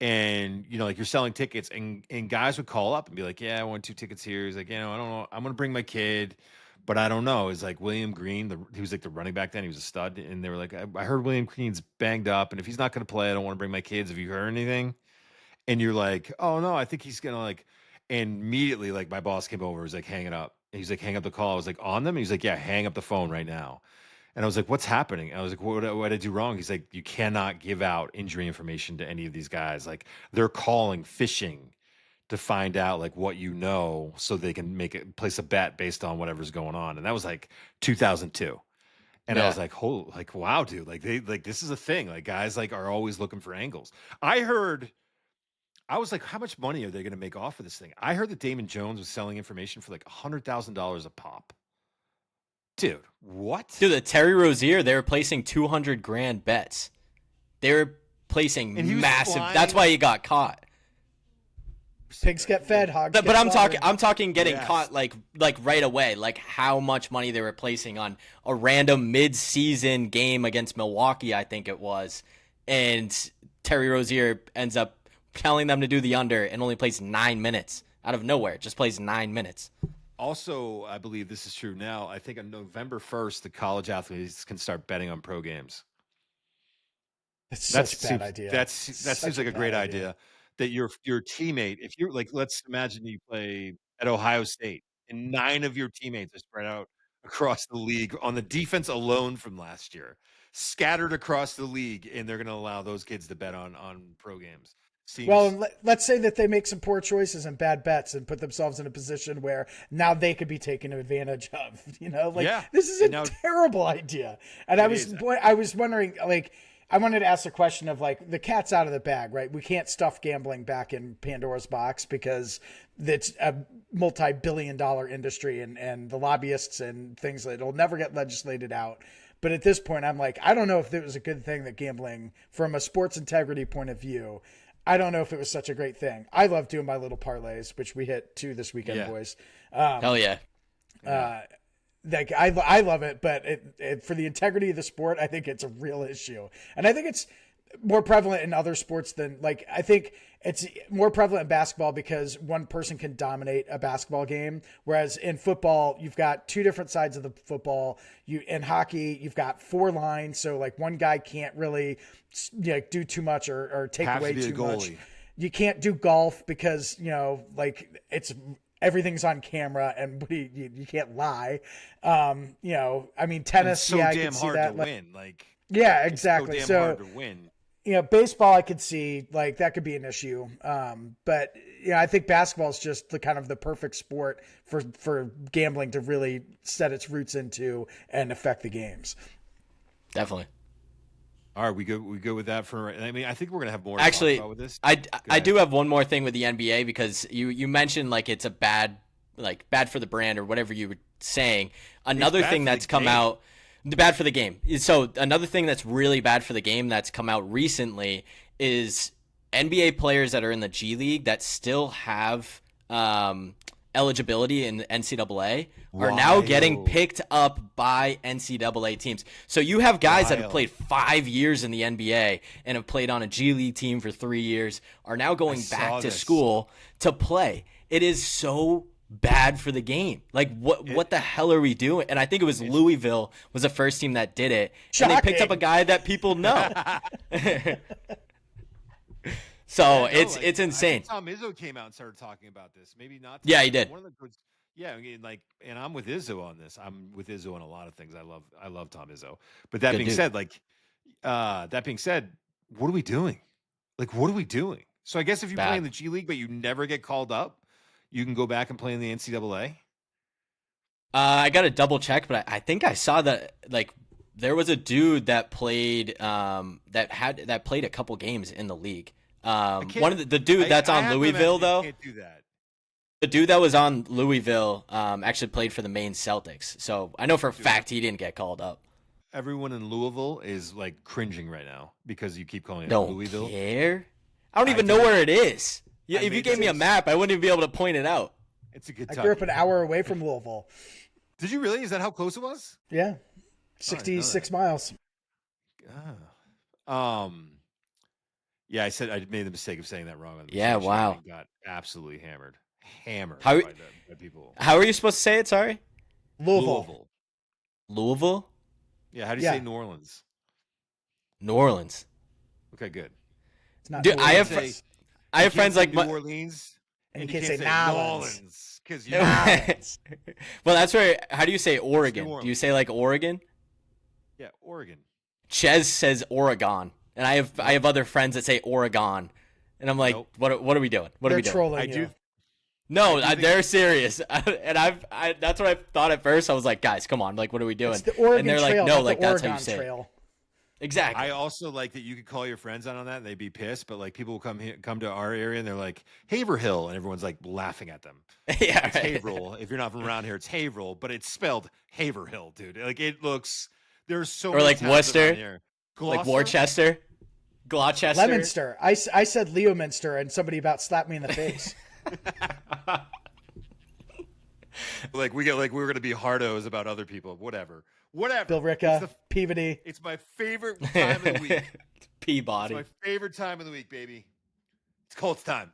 And, you know, like you're selling tickets and guys would call up and be like, yeah, I want 2 tickets here. He's like, you know, I don't know. I'm going to bring my kid, but I don't know. It's like William Green, he was like the running back then. He was a stud. And they were like, I heard William Green's banged up. And if he's not going to play, I don't want to bring my kids. Have you heard anything? And you're like, oh, no, I think he's going to like, and immediately like my boss came over, was like, hang it up. And he's like, hang up the call. I was like, on them? And he's like, yeah, hang up the phone right now. And I was like, what's happening? And I was like, what did I do wrong? He's like, you cannot give out injury information to any of these guys. Like they're calling fishing to find out like what you know so they can place a bet based on whatever's going on. And that was like 2002. And I was like, oh, like, wow, dude, like this is a thing. Like guys like are always looking for angles. I was like, how much money are they going to make off of this thing? I heard that Damon Jones was selling information for like $100,000 a pop. Dude, what? Dude, the Terry Rozier, they were placing 200 grand bets. They were placing massive. That's why he got caught. Pigs get fed, hogs But get I'm slaughtered. talking getting caught like right away. Like how much money they were placing on a random mid-season game against Milwaukee, I think it was, and Terry Rozier ends up telling them to do the under and only plays 9 minutes out of nowhere. Just plays 9 minutes. Also, I believe this is true now. I think on November 1st, the college athletes can start betting on pro games. It's such a bad idea. That seems like a great idea. That your teammate, if you're like, let's imagine you play at Ohio State and 9 of your teammates are spread out across the league on the defense alone from last year, scattered across the league, and they're going to allow those kids to bet on pro games. Well, let's say that they make some poor choices and bad bets and put themselves in a position where now they could be taken advantage of. You know, like this is a terrible idea. And I was wondering, like, I wanted to ask a question of like the cat's out of the bag, right? We can't stuff gambling back in Pandora's box because it's a multi-billion-dollar industry and the lobbyists and things that it'll never get legislated out. But at this point, I'm like, I don't know if it was a good thing that gambling, from a sports integrity point of view, I don't know if it was such a great thing. I love doing my little parlays, which we hit 2 this weekend, boys. Hell yeah. Like I love it, but for the integrity of the sport, I think it's a real issue. And I think it's more prevalent in other sports than, like, I think it's more prevalent in basketball because one person can dominate a basketball game. Whereas in football, you've got 2 different sides of the football. In hockey, you've got 4 lines. So like one guy can't really do too much or take away too much. You can't do golf because, like everything's on camera and you can't lie. I mean, tennis, it's so I damn can see hard that. to win. Like, yeah, exactly. It's so damn hard to win. Baseball, I could see like that could be an issue. But Yeah, I think basketball is just the kind of the perfect sport for gambling to really set its roots into and affect the games. Definitely. All right, we go with that for. I mean, I think we're gonna have more to talk Actually, about with this. I, Go I ahead. do have one more thing with the NBA because you mentioned like it's a bad for the brand or whatever you were saying. It's Another bad thing for the that's come game. out bad for the game. So another thing that's really bad for the game that's come out recently is NBA players that are in the G League that still have eligibility in the NCAA are now getting Wild, picked up by NCAA teams. So you have guys that have wild. played 5 years in the NBA and have played on a G League team for 3 years are now I going back saw to this. school to play. It is so bad for the game. Like what It, the hell are we doing? And I think it was it's Louisville was the first team that did it. And they picked up a Shocking. guy that people know. So yeah, no, like it's I think insane. Tom Izzo came out and started talking about this. Maybe not Yeah, Tom, he but did. one of the good. Yeah, I mean, like, and I'm with Izzo on this. I'm with Izzo on a lot of things. I love Tom Izzo. But that Good being dude. said, like, that being said, what are we doing? Like, what are we doing? So I guess if you play in Bad. the G League but you never get called up, you can go back and play in the NCAA. I got to double check, but I think I saw that like there was a dude that played that played a couple games in the league. I One can't. of the dude that's I on have to Louisville imagine you though. can't do that. The dude that was on Louisville actually played for the Maine Celtics. So I know for a Dude, fact he didn't get called up. everyone in Louisville is like cringing right now because you keep calling it Don't Louisville. care. I don't I even know do. where it is. I If you made gave that me a mistake. map, I wouldn't even be able to point it out. It's a good I grew up time. an hour away from Louisville. Did you really? Is that how close it was? Yeah, Oh, I didn't know 66 miles. that. Yeah, I made the mistake of saying that wrong on the Yeah, machine show wow. and got absolutely hammered How by people. how are you supposed to say it? Sorry, Louisville. Louisville. Louisville, Yeah, how do you say Yeah, New Orleans? New Orleans. Okay, good. it's not Dude, New I Can't have say Orleans. I you have can't friends say like New my. Orleans And you and you can't can't say say Nolans. Nolans because you Nolans. Well, that's where. How do you say New Oregon? Do you Orleans. say like Oregon? Yeah, Oregon. Ches says Oregon, and I Nope. have other friends that say Oregon, and I'm like, Nope. what are we doing? What are They're we doing? I trolling do you. No, think they're serious, and that's what I thought at first. I was like, guys, come on, like, what are we It's doing? the And Oregon they're like, Trail, no, not like the that's how you Oregon say it. Trail. Exactly. I also like that you could call your friends out on that and they'd be pissed, but like people will come to our area and they're like Haverhill and everyone's like laughing at them. Yeah, It's right. Haverhill. If you're not from around here, it's Haverhill, but it's spelled Haverhill, dude. Like it looks. There's so Or many like towns around Worcester, here. like Gloucester. Worcester, Gloucester. Leominster. I said Leominster, and somebody about slapped me in the face. Like we get like we're gonna be hardos about other people. Whatever. Whatever. Bill Ricca, Peabody. It's my favorite time of the week. It's Peabody. my favorite time of the week, baby. It's Colts time.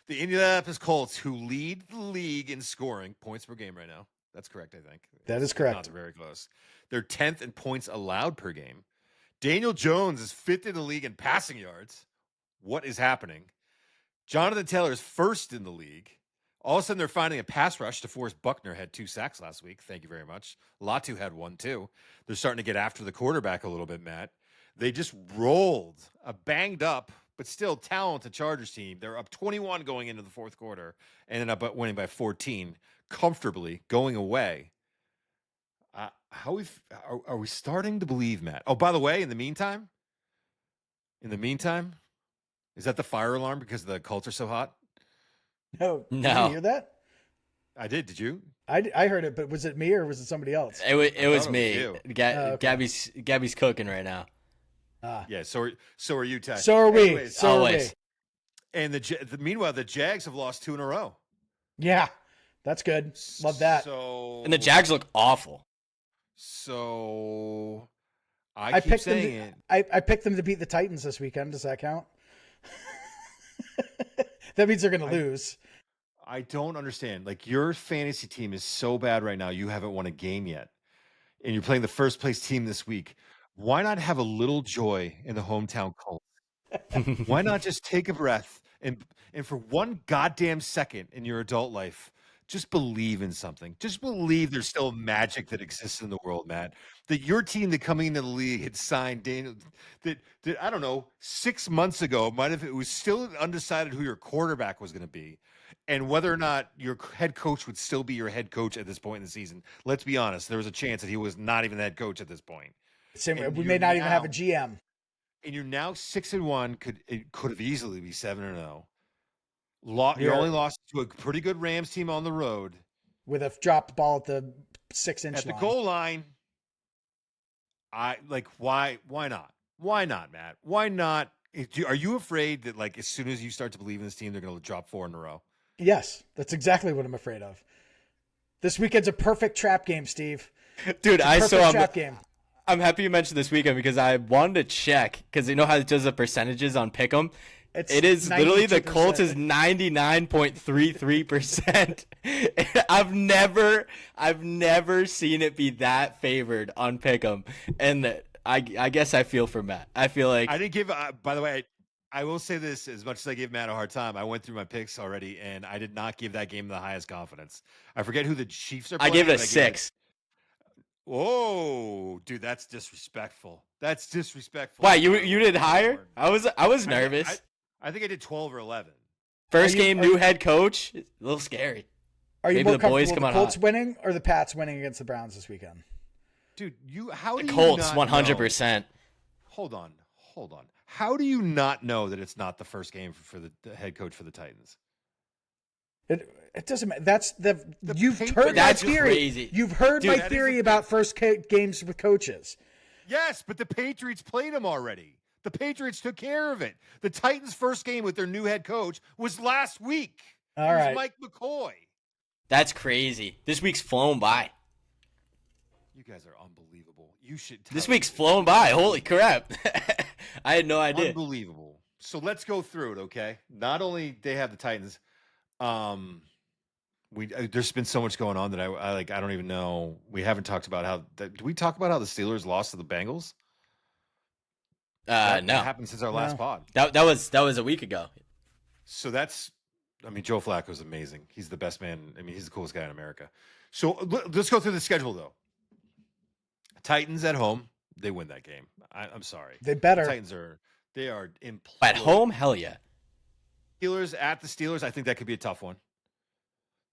The Indianapolis Colts, who lead the league in scoring points per game right now. That's correct, I think. That is It's correct. not very close. They're 10th in points allowed per game. Daniel Jones is 5th in the league in passing yards. What is happening? Jonathan Taylor is 1st in the league. All of a sudden, they're finding a pass rush. DeForest Buckner had 2 sacks last week. Thank you very much. Latu had 1 too. They're starting to get after the quarterback a little bit, Matt. They just rolled a banged up, but still talented Chargers team. They're up 21 going into the fourth quarter, ended up winning by 14 comfortably, going away. Are we starting to believe, Matt? Oh, by the way, in the meantime, is that the fire alarm because the Colts are so hot? No, did No. you hear that? I did. Did you? I heard it, but was it me or was it somebody else? It was I thought me. it was Okay. Gabby's cooking right now. Ah. Yeah. So are you, Ty. So are we. Anyways, So are we. Always. and meanwhile, the Jags have lost 2 in a row. Yeah, that's good. Love that. So And the Jags look awful. So I keep picked them. saying it. I picked them to beat the Titans this weekend. Does that count? That means they're going to lose. I don't understand. Like your fantasy team is so bad right now. You haven't won a game yet, and you're playing the first place team this week. Why not have a little joy in the hometown Colts? Why not just take a breath and for one goddamn second in your adult life, Just believe in something. Just believe there's still magic that exists in the world, Matt. That your team that coming into the league had signed Daniel that I don't know, 6 months ago, it was still undecided who your quarterback was going to be and whether or not your head coach would still be your head coach at this point in the season. Let's be honest, there was a chance that he was not even the head coach at this point. Same, And we you're may not even have a now GM. and you're now 6-1, could have easily be 7-0. You're You're only lost to a pretty good Rams team on the road. with a dropped ball at the 6-inch At the line. goal line, why not? Why not, Matt? Why not? Are you afraid that like as soon as you start to believe in this team, they're going to drop 4 in a row? Yes, that's exactly what I'm afraid of. This weekend's a perfect trap game, Steve. Dude, Trap game. I'm happy you mentioned this weekend because I wanted to check because you know how it does the percentages on Pick'em. It is literally the Colts is 99.33%. I've never seen it be that favored on Pick'em, and I guess I feel for Matt. I feel like I didn't give. By the way, I will say this: as much as I gave Matt a hard time, I went through my picks already, and I did not give that game the highest confidence. I forget who the Chiefs are I playing. gave it a 6. Whoa, dude, that's disrespectful. That's disrespectful. Why you did higher? I was nervous. I think I did 12 or 11. First game, new head coach. A little scary. Are you Maybe more the boys comfortable come with the Colts on hot. winning or the Pats winning against the Browns this weekend? Dude, how do The you Colts, not 100%. know? Hold on. How do you not know that it's not the first game for the head coach for the Titans? It doesn't matter. That's you've Patriots- heard my That's theory. crazy. You've heard Dude, my that is theory a about first games with coaches. Yes, but the Patriots played him already. The Patriots took care of it. The Titans' first game with their new head coach was last week. All It was right. Mike McCoy. That's crazy. This week's flown by. You guys are unbelievable. You should. This week's flown by. Holy crap. I had no idea. Unbelievable. So let's go through it, okay? Not only they have the Titans, there's been so much going on that I don't even know. We haven't talked about how. Did we talk about how the Steelers lost to the Bengals? That No. happened since our last pod. That was a week ago. So Joe Flacco's amazing. He's the best man. I mean, he's the coolest guy in America. So let's go through the schedule though. Titans at home, they win that game. I'm sorry. They better. The Titans are imploding. At home, hell yeah. Steelers at the Steelers, I think that could be a tough one.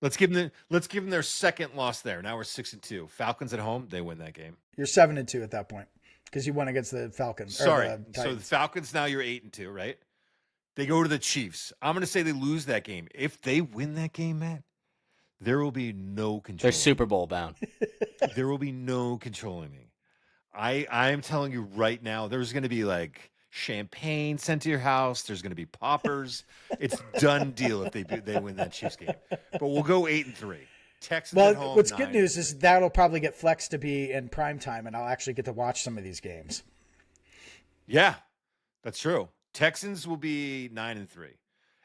Let's give them their second loss there. Now we're 6-2. Falcons at home, they win that game. You're 7-2 at that point because you won against the Falcons. Sorry. The So the Falcons now you're 8-2, right? They go to the Chiefs. I'm going to say they lose that game. If they win that game, Matt, there will be no control. They're Super Bowl bound. There will be no controlling me. I'm telling you right now, there's going to be like champagne sent to your house. There's going to be poppers. It's done deal if they win that Chiefs game. But we'll go 8-3. Texans at home. What's good 9-3. news is that'll probably get flexed to be in prime time, and I'll actually get to watch some of these games. Yeah, that's true. Texans will be 9-3.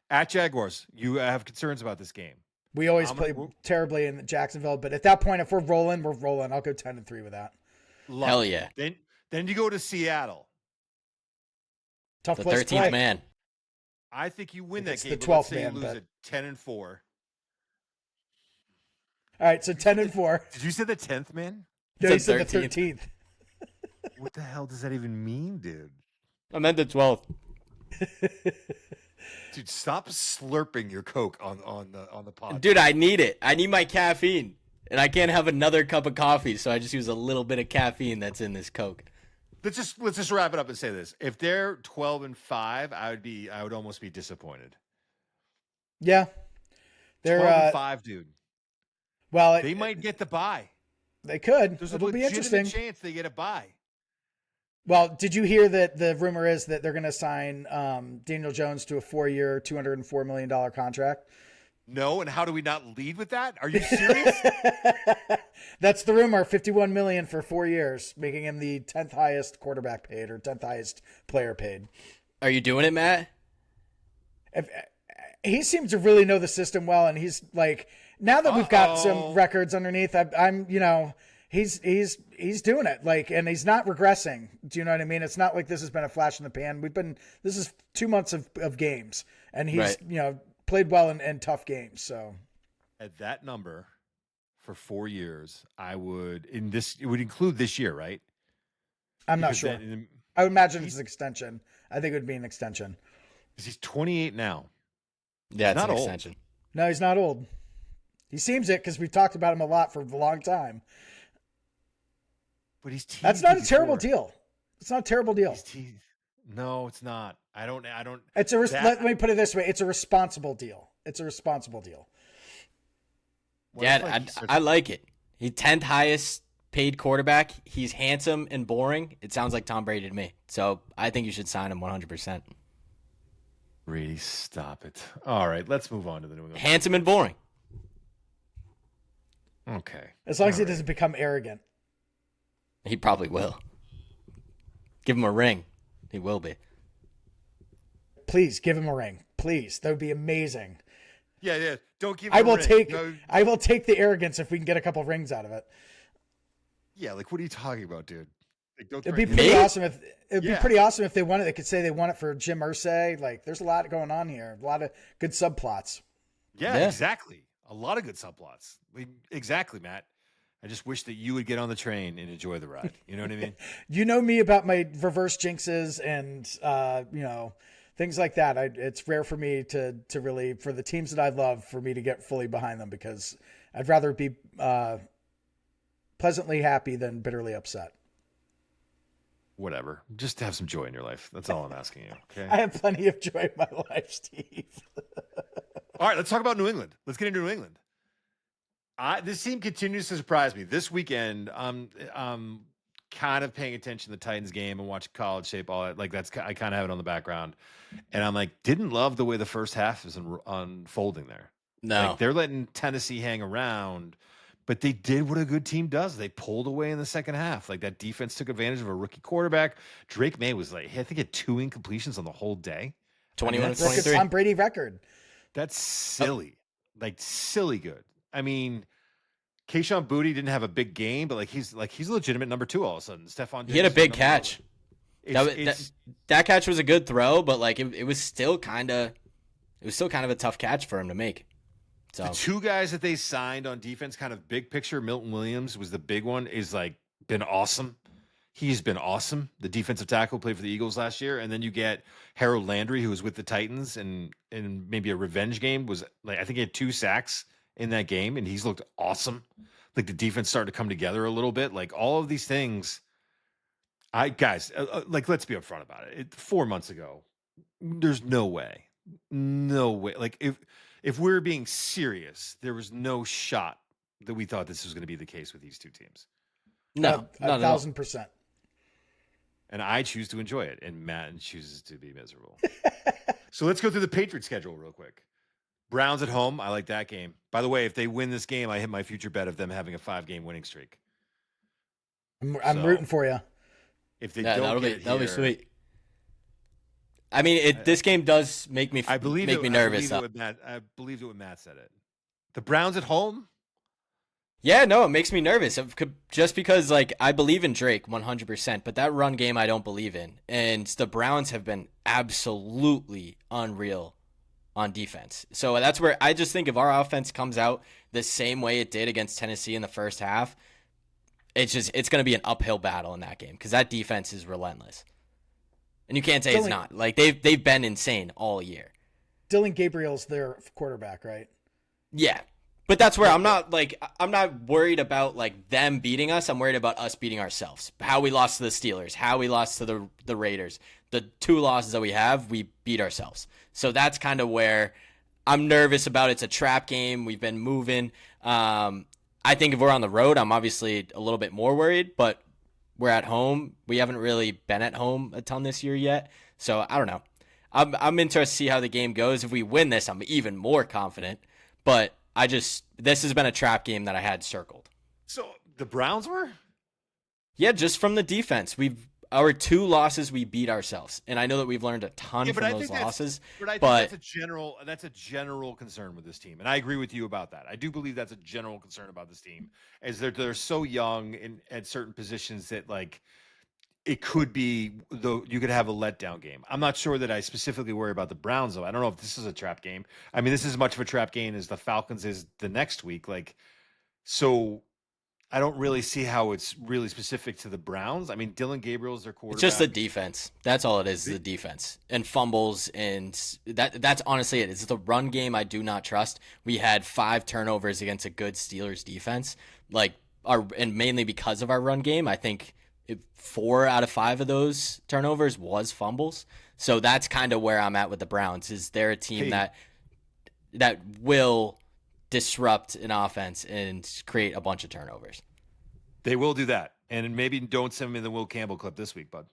At Jaguars, you have concerns about this game. We always play terribly in Jacksonville, but at that point, if we're rolling, we're rolling. I'll go 10-3 with that. Hell yeah. Then you go to Seattle. Tough The place to 13th play. man. I think you win that It's game. the but let's 12th say you man, lose but- at 10-4. All right, so 10-4. Did you say the 10th, man? No, It's you said the the 13th. What the hell does that even mean, dude? I meant the 12th. Dude, stop slurping your Coke on the pod. Dude, I need it. I need my caffeine. And I can't have another cup of coffee, so I just use a little bit of caffeine that's in this Coke. Let's just wrap it up and say this. If they're 12-5, I would almost be disappointed. Yeah. They're 12-5, dude. well, They might get the bye. they could. There's a It'll be legitimate interesting. chance they get a bye. Well, did you hear that the rumor is that they're going to sign Daniel Jones to a 4-year, $204 million contract? No, and how do we not lead with that? Are you serious? That's the rumor. $51 million for 4 years, making him the 10th highest quarterback paid or 10th highest player paid. Are you doing it, Matt? He seems to really know the system well, and he's like, now that we've got some records underneath, I'm he's doing it, like, and he's not regressing. Do you know what I mean? It's not like this has been a flash in the pan. This is 2 months of games, and he's Right. played well in tough games. So At that number for 4 years, I would it would include this year, right? I'm not Because sure. then I would imagine it's he's an extension. I think it would be an extension. because he's 28 now. Yeah, He's it's not an old, extension. No, he's not old. He seems it because we've talked about him a lot for a long time. but he's teased That's me not a terrible before. deal. It's not a terrible deal. He's teased. No, it's not. I don't It's a let that me put it this way: it's a responsible deal. It's a responsible deal. what if like Yeah, he starts I like it. He's 10th highest paid quarterback. He's handsome and boring. It sounds like Tom Brady to me. So I think you should sign him 100%. Brady, stop it. All right, let's move on to the New England. Handsome and boring. Okay. As long as All he right. doesn't become arrogant. He probably will. Give him a ring. He will be. Please give him a ring. Please, that would be amazing. Yeah. Don't give him I a will ring. take. No, I will take the arrogance if we can get a couple rings out of it. yeah, like what are you talking about, dude? Like, don't It'd be threaten pretty Me? awesome if Yeah. they won it. They could say they won it for Jim Irsay. Like, there's a lot going on here. A lot of good subplots. Yeah, Yeah. exactly. A lot of good subplots. Exactly, Matt. I just wish that you would get on the train and enjoy the ride. You know what I mean? You know me about my reverse jinxes and things like that. It's rare for me to really, for the teams that I love, for me to get fully behind them, because I'd rather be pleasantly happy than bitterly upset. Whatever. Just have some joy in your life. That's all I'm asking you. I Okay. have plenty of joy in my life, Steve. All right, let's talk about New England. Let's get into New England. This team continues to surprise me. This weekend, I'm kind of paying attention to the Titans game and watching college shape, all that. Like I kind of have it on the background, and I'm like, didn't love the way the first half is unfolding there. Like No. they're letting Tennessee hang around, but they did what a good team does. They pulled away in the second half. Like that defense took advantage of a rookie quarterback. Drake May was like, I think he had 2 incompletions on the whole day. 21 to that's Record 23. Tom Brady record. That's silly. Like silly good. I mean, Keyshawn Booty didn't have a big game, but he's a legitimate number 2 all of a sudden. Stephon He had a Diggs is big number 1. catch. That catch was a good throw, but like it was still kind of a tough catch for him to make. So the 2 guys that they signed on defense, kind of big picture. Milton Williams was the big one. Is like been awesome. He's been awesome. The defensive tackle played for the Eagles last year, and then you get Harold Landry, who was with the Titans, and in maybe a revenge game was like I think he had 2 sacks in that game, and he's looked awesome. Like the defense started to come together a little bit. Like all of these things, like let's be upfront about it. 4 months ago, there's no way, no way. Like if we're being serious, there was no shot that we thought this was going to be the case with these 2 teams. no, not at all. 1,000%. And I choose to enjoy it, and Matt chooses to be miserable. So let's go through the Patriots schedule real quick. Browns at home. I like that game. By the way, if they win this game, I hit my future bet of them having a 5-game winning streak. I'm So, rooting for you. If they Yeah, don't get it that'll be here, sweet. I mean, this game does make me I believe make it, me nervous. I believed it when Matt said it. The Browns at home. Yeah, no, it makes me nervous. Just because, like, I believe in Drake 100%, but that run game I don't believe in. And the Browns have been absolutely unreal on defense. So that's where I just think if our offense comes out the same way it did against Tennessee in the first half, it's going to be an uphill battle in that game because that defense is relentless. And you can't say it's not. Like, they've been insane all year. Dylan Gabriel's their quarterback, right? Yeah. But that's where I'm not worried about like them beating us. I'm worried about us beating ourselves. How we lost to the Steelers, how we lost to the Raiders. The 2 losses that we have, we beat ourselves. So that's kind of where I'm nervous about. It's a trap game. We've been moving. I think if we're on the road, I'm obviously a little bit more worried, but we're at home. We haven't really been at home a ton this year yet. So I don't know. I'm interested to see how the game goes. If we win this, I'm even more confident. But this has been a trap game that I had circled. So the Browns were? Yeah, just from the defense. Our 2 losses, we beat ourselves. And I know that we've learned a ton from those losses. But I think that's a general concern with this team. And I agree with you about that. I do believe that's a general concern about this team, is they're so young in at certain positions that like it could be though you could have a letdown game. I'm not sure that I specifically worry about the Browns though. I don't know if this is a trap game. I mean, this is as much of a trap game as the Falcons is the next week. Like, so I don't really see how it's really specific to the Browns. I mean, Dylan Gabriel's their It's just the quarterback. defense. That's all it is the defense and fumbles, and that's honestly it. It's the run game I do not trust. We had 5 turnovers against a good Steelers defense, and mainly because of our run game. I think 4 out of 5 of those turnovers was fumbles. So that's kind of where I'm at with the Browns. Is they're a team Hey, that will disrupt an offense and create a bunch of turnovers. they will do that. And maybe don't send me the Will Campbell clip this week, bud.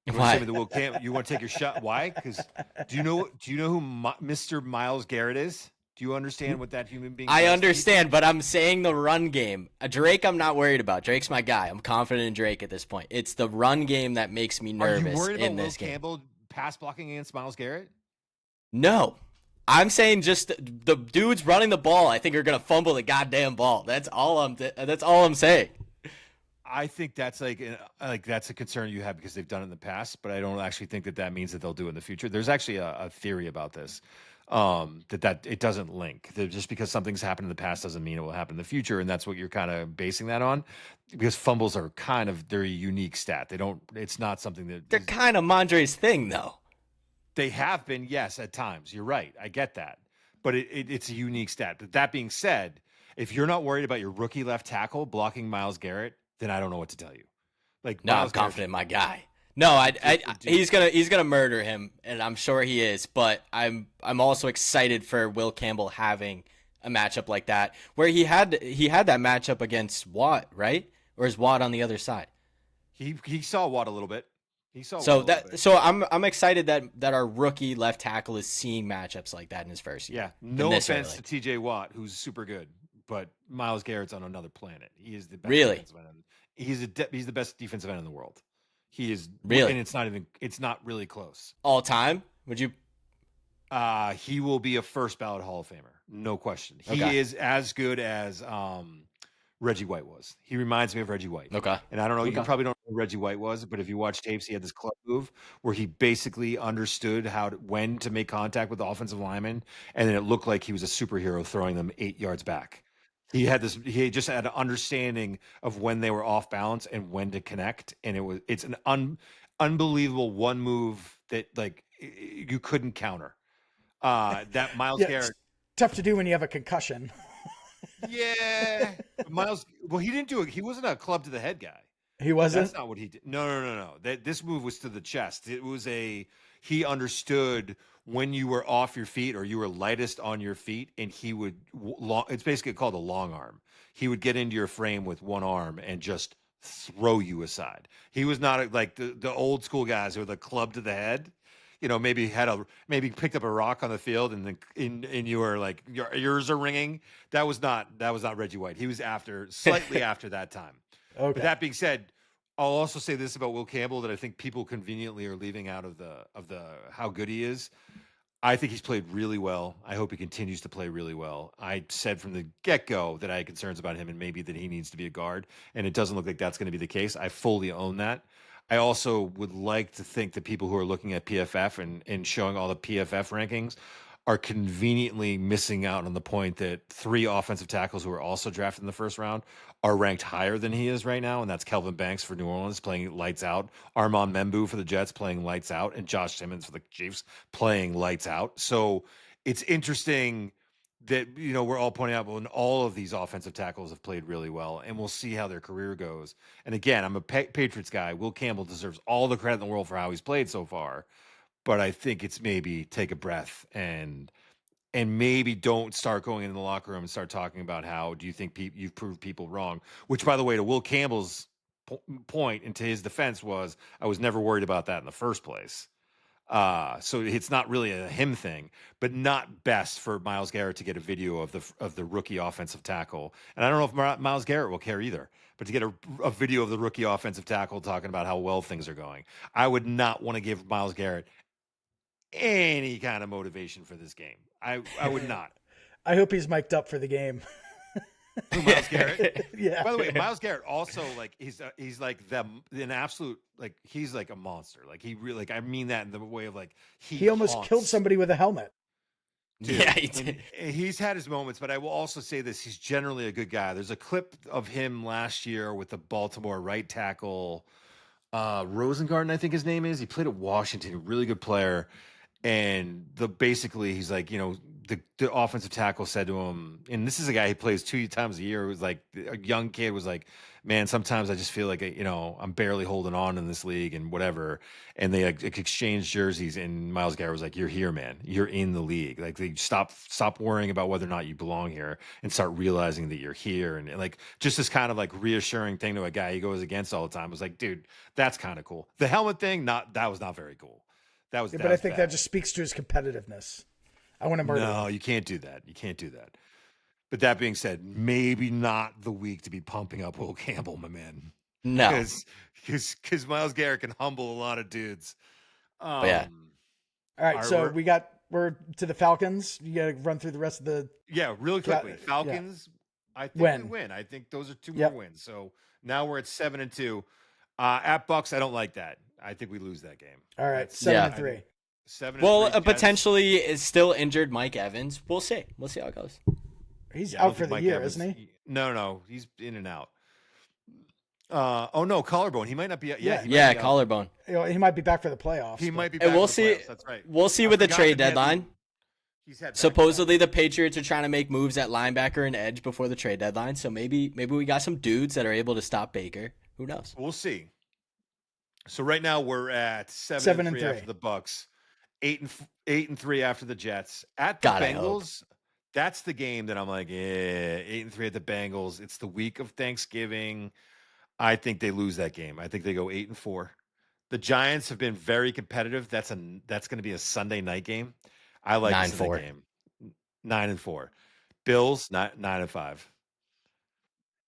You want to send me Why? the Will Campbell? You want to take your shot? Why? Because do you know who Mr. Miles Garrett is? Do you understand what that human being I does to people? understand, but I'm saying the run game. Drake, I'm not worried about. Drake's my guy. I'm confident in Drake at this point. It's the run game that makes me Are you nervous worried about in Will this game. Campbell pass blocking against Miles Garrett? No, I'm saying just the dudes running the ball. I think are gonna fumble the goddamn ball. That's all I'm saying. I think that's like that's a concern you have because they've done it in the past, but I don't actually think that that means that they'll do it in the future. There's actually a theory about this, that it doesn't link. That just because something's happened in the past doesn't mean it will happen in the future, and that's what you're kind of basing that on, because fumbles are kind of they're a unique stat. They don't. It's not something that They're kind of Mondre's thing, though. they have been. Yes, at times you're right. I get that, but it's a unique stat. But that being said, if you're not worried about your rookie left tackle blocking Miles Garrett, then I don't know what to tell you. Like No, I'm Miles Garrett confident in my guy. No, dude, he's gonna murder him, and I'm sure he is. But I'm also excited for Will Campbell having a matchup like that, where he had that matchup against Watt, right? Or is Watt on the other side? he saw Watt a little bit. He saw Watt So a little bit. I'm excited that our rookie left tackle is seeing matchups like that in his first year. Yeah. And No this offense early. to TJ Watt, who's super good, but Miles Garrett's on another planet. He is the best Really? defensive end. He's the best defensive end in the world. He is, and Really? it's not really close. All time? Would you He will be a first ballot Hall of Famer, no question. Okay. He is as good as Reggie White was. He reminds me of Reggie White. Okay. And I don't know, you Okay. probably don't know who Reggie White was, but if you watch tapes, he had this club move where he basically understood when to make contact with the offensive lineman, and then it looked like he was a superhero throwing them 8 yards back. He just had an understanding of when they were off balance and when to connect, and it's an unbelievable one move that like you couldn't counter. That Miles Yeah, it's Garrett. tough to do when you have a concussion. Yeah, Miles. Well, he didn't do it. He wasn't a club to the head guy. He That's wasn't. not what he did. No, no, no, no. This move was to the chest. It was he understood when you were off your feet or you were lightest on your feet, and he would it's basically called a long arm. He would get into your frame with one arm and just throw you aside. He was not like the old school guys who were the club to the head. Maybe picked up a rock on the field and then and you were like your ears are ringing. That was not Reggie White. He was slightly after that time. But Okay. that being said, I'll also say this about Will Campbell that I think people conveniently are leaving out of the how good he is. I think he's played really well. I hope he continues to play really well. I said from the get-go that I had concerns about him and maybe that he needs to be a guard, and it doesn't look like that's going to be the case. I fully own that. I also would like to think that people who are looking at PFF and showing all the PFF rankings are conveniently missing out on the point that 3 offensive tackles who are also drafted in the first round are ranked higher than he is right now, and that's Kelvin Banks for New Orleans playing lights out, Armand Membu for the Jets playing lights out, and Josh Simmons for the Chiefs playing lights out. So it's interesting that we're all pointing out when all of these offensive tackles have played really well, and we'll see how their career goes. And again, I'm a Patriots guy. Will Campbell deserves all the credit in the world for how he's played so far, but I think it's maybe take a breath and maybe don't start going in the locker room and start talking about how do you think you've proved people wrong. Which, by the way, to Will Campbell's point and to his defense was I was never worried about that in the first place. So it's not really a him thing, but not best for Miles Garrett to get a video of the rookie offensive tackle. And I don't know if Miles Garrett will care either, but to get a video of the rookie offensive tackle talking about how well things are going, I would not want to give Miles Garrett any kind of motivation for this game. I would not. I hope he's mic'd up for the game. Who, Myles Garrett? Yeah. By the way, Myles Garrett also like he's like an absolute like he's like a monster. Like he really like I mean that in the way of like he He almost killed haunts. somebody with a helmet. Yeah, Dude, he and did. he's had his moments, but I will also say this: he's generally a good guy. There's a clip of him last year with the Baltimore right tackle, Rosengarten, I think his name is. He played at Washington, a really good player. And basically he's like, the offensive tackle said to him, and this is a guy who plays 2 times a year. It was like a young kid was like, man, sometimes I just feel like I'm barely holding on in this league and whatever. And they like exchanged jerseys, and Myles Garrett was like, "You're here, man. You're in the league. Like, they stop worrying about whether or not you belong here, and start realizing that you're here." And like just this kind of like reassuring thing to a guy he goes against all the time. I was like, dude, that's kind of cool. The helmet thing, that was not very cool. Yeah, That but I was think that bad. just speaks to his competitiveness. I want to murder No, him. you can't do that. You can't do that. But that being said, maybe not the week to be pumping up Will Campbell, my man, No. because Myles Garrett can humble a lot of dudes. But yeah. All right, Our, so we're, we're to the Falcons. You got to run through the rest of the yeah, really quickly, yeah. Falcons. I think we Win. win. I think those are two more Yep. wins. So now we're at 7-2. At Bucks, I don't like that. I think we lose that game. All right, That's seven Yeah. and I three. think 7-3. Well, Jets. potentially is still injured Mike Evans. We'll see. We'll see how it goes. He's Yeah, I don't out for think the Mike year, Evans. isn't he? No, he's in and out. Oh no, collarbone. He might not be. Yeah, Yeah. he might Yeah, be out. collarbone. He might be back for the playoffs. He but- might be back And we'll for the see. playoffs. That's right. We'll see I with the forgot trade that he had deadline. He's had Supposedly the Patriots are trying to make moves at linebacker and edge before the trade deadline. So maybe we got some dudes that are able to stop Baker. Who knows? We'll see. So right now we're at 7 7 and and 3 3. after the Bucks, 8-3 after the Jets. At the God, I hope. Bengals, that's the game that I'm like, 8-3 at the Bengals. It's the week of Thanksgiving. I think they lose that game. I think they go 8-4. The Giants have been very competitive. That's going to be a Sunday night game. I like this 9-4. game. 9-4. Bills 9-5.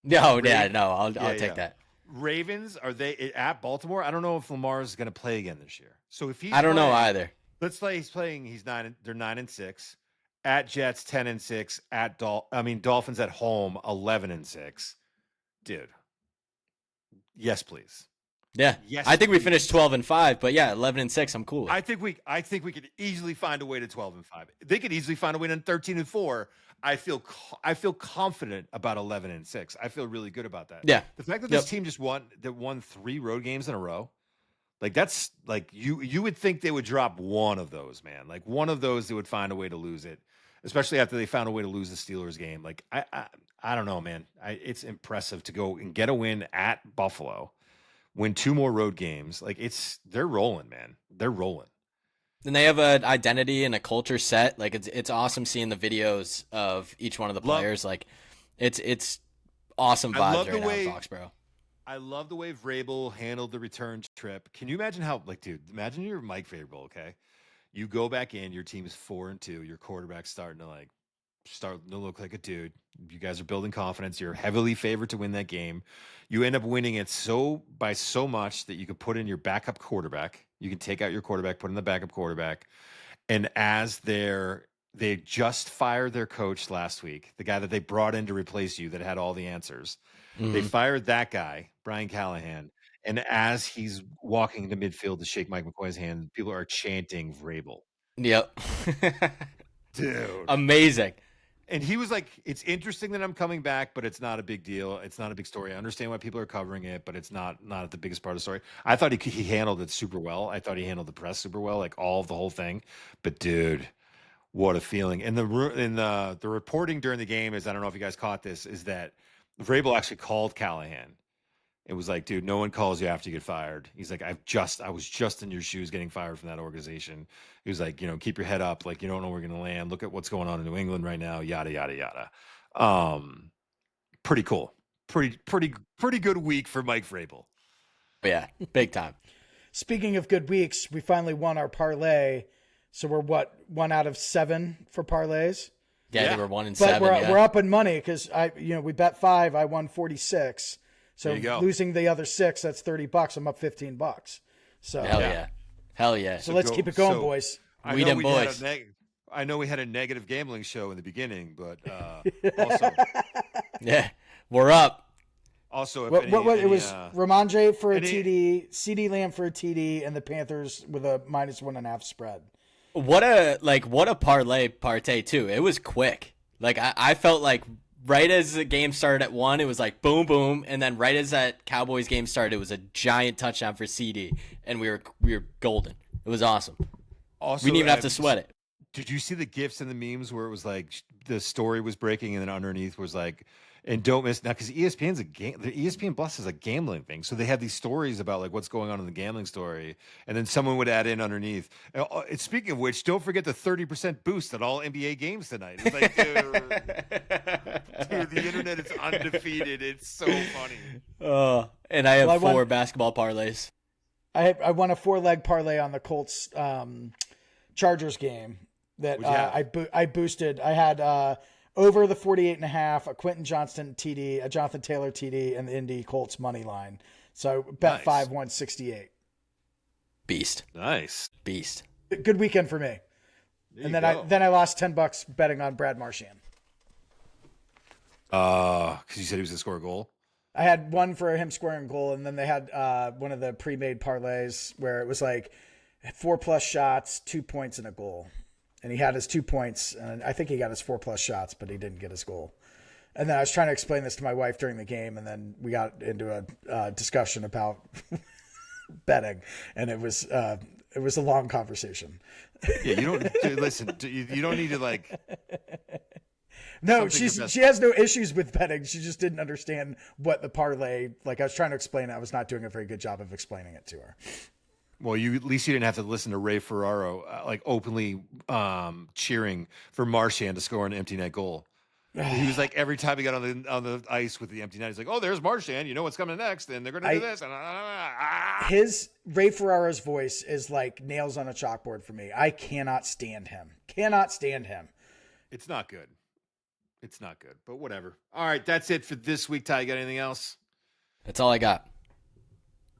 No, yeah, Raven- no. I'll Yeah, take yeah. that. Ravens, are they at Baltimore? I don't know if Lamar is going to play again this year. So if he's I don't know playing- either. Let's say he's playing. They're 9-6. At Jets 10-6. At Dolphins at home 11-6. Dude, yes, please. Yeah. Yes, I think we please. finished 12-5, but yeah, 11-6. I'm cool with. I think we could easily find a way to 12-5. They could easily find a way to 13-4. I feel confident about 11-6. I feel really good about that. Yeah. The fact that this team just won 3 road games in a row, like that's like you would think they would drop one of those, man. Like one of those, they would find a way to lose it, especially after they found a way to lose the Steelers game. Like I don't know, man. It's impressive to go and get a win at Buffalo, win 2 more road games. Like they're rolling, man. They're rolling. And they have an identity and a culture set. Like it's awesome seeing the videos of each one of the players. Like it's awesome I vibes love right the now way- in Foxborough. I love the way Vrabel handled the return trip. Can you imagine how, like, dude, imagine you're Mike Vrabel, okay? You go back in, your team is 4-2, your quarterback's starting to look like a dude. You guys are building confidence. You're heavily favored to win that game. You end up winning it by so much that you can put in your backup quarterback. You can take out your quarterback, put in the backup quarterback. And as they just fired their coach last week, the guy that they brought in to replace you that had all the answers. They fired that guy, Brian Callahan. And as he's walking into midfield to shake Mike McCoy's hand, people are chanting Vrabel. Yep. Dude. Amazing. And he was like, it's interesting that I'm coming back, but it's not a big deal. It's not a big story. I understand why people are covering it, but it's not the biggest part of the story. I thought he handled it super well. I thought he handled the press super well, like all of the whole thing. But dude, what a feeling. And the reporting during the game is, I don't know if you guys caught this, is that Vrabel actually called Callahan. It was like, dude, no one calls you after you get fired. He's like, I was just in your shoes getting fired from that organization. He was like, keep your head up. Like, you don't know where we're going to land. Look at what's going on in New England right now. Yada, yada, yada. Pretty cool. Pretty good week for Mike Vrabel. Yeah, big time. Speaking of good weeks, we finally won our parlay. So we're 1 out of 7 for parlays. Yeah, Yeah. they were 1 and But 7. we're up in money because we bet 5, I won 46. So There you go. losing the other 6, that's $30. I'm up $15. So Hell yeah. So let's keep it going, boys. We them boys. I know we had a negative gambling show in the beginning, but also Yeah, we're up. Also, if What it was Ramondre for a any- TD, CD Lamb for a TD, and the Panthers with a -1.5 spread. What a parlay too. It was quick. Like I felt like right as the game started at 1, it was like boom boom, and then right as that Cowboys game started, it was a giant touchdown for CD, and we were golden. It was awesome. also, We didn't even have to sweat it. Did you see the gifs and the memes where it was like the story was breaking and then underneath was like, and don't miss now because ESPN's a game. The ESPN Plus is a gambling thing, so they have these stories about like what's going on in the gambling story, and then someone would add in underneath. And speaking of which, don't forget the 30% boost at all NBA games tonight. It's like, dude, the internet is undefeated. It's so funny. And I have 4 basketball parlays. I won a 4-leg parlay on the Colts Chargers game that I boosted. I had over the 48.5, a Quentin Johnston TD, a Jonathan Taylor TD, and the Indy Colts money line. So bet 5 won 68. Beast. Nice. Beast. Good weekend for me. And then I lost $10 betting on Brad Marchand. Because you said he was going to score a goal. I had one for him scoring a goal, and then they had one of the pre-made parlays where it was like 4+ shots, 2 points, and a goal. And he had his 2 points, and I think he got his 4+ shots, but he didn't get his goal. And then I was trying to explain this to my wife during the game, and then we got into a discussion about betting, and it was a long conversation. Yeah, you don't listen. You don't need to like. No, she has no issues with betting. She just didn't understand what the parlay. Like I was trying to explain it, I was not doing a very good job of explaining it to her. Well, at least you didn't have to listen to Ray Ferraro like openly cheering for Marchand to score an empty net goal. He was like every time he got on the ice with the empty net, he's like, "Oh, there's Marchand. You know what's coming next, and they're going to do this." And his Ray Ferraro's voice is like nails on a chalkboard for me. I cannot stand him. Cannot stand him. It's not good. It's not good, but whatever. All right, that's it for this week. Ty, you got anything else? That's all I got.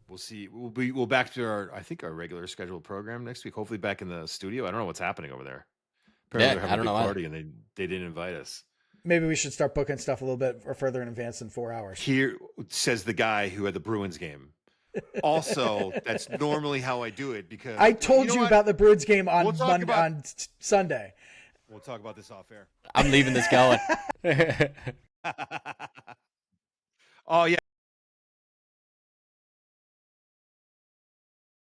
We'll see. We'll back to our regular scheduled program next week. Hopefully back in the studio. I don't know what's happening over there. Apparently they're having a big party and they didn't invite us. Maybe we should start booking stuff a little bit or further in advance than 4 hours. Here says the guy who had the Bruins game. Also, that's normally how I do it because I told you about the Bruins game on on Sunday. We'll talk about this off air. I'm leaving this going. Oh yeah.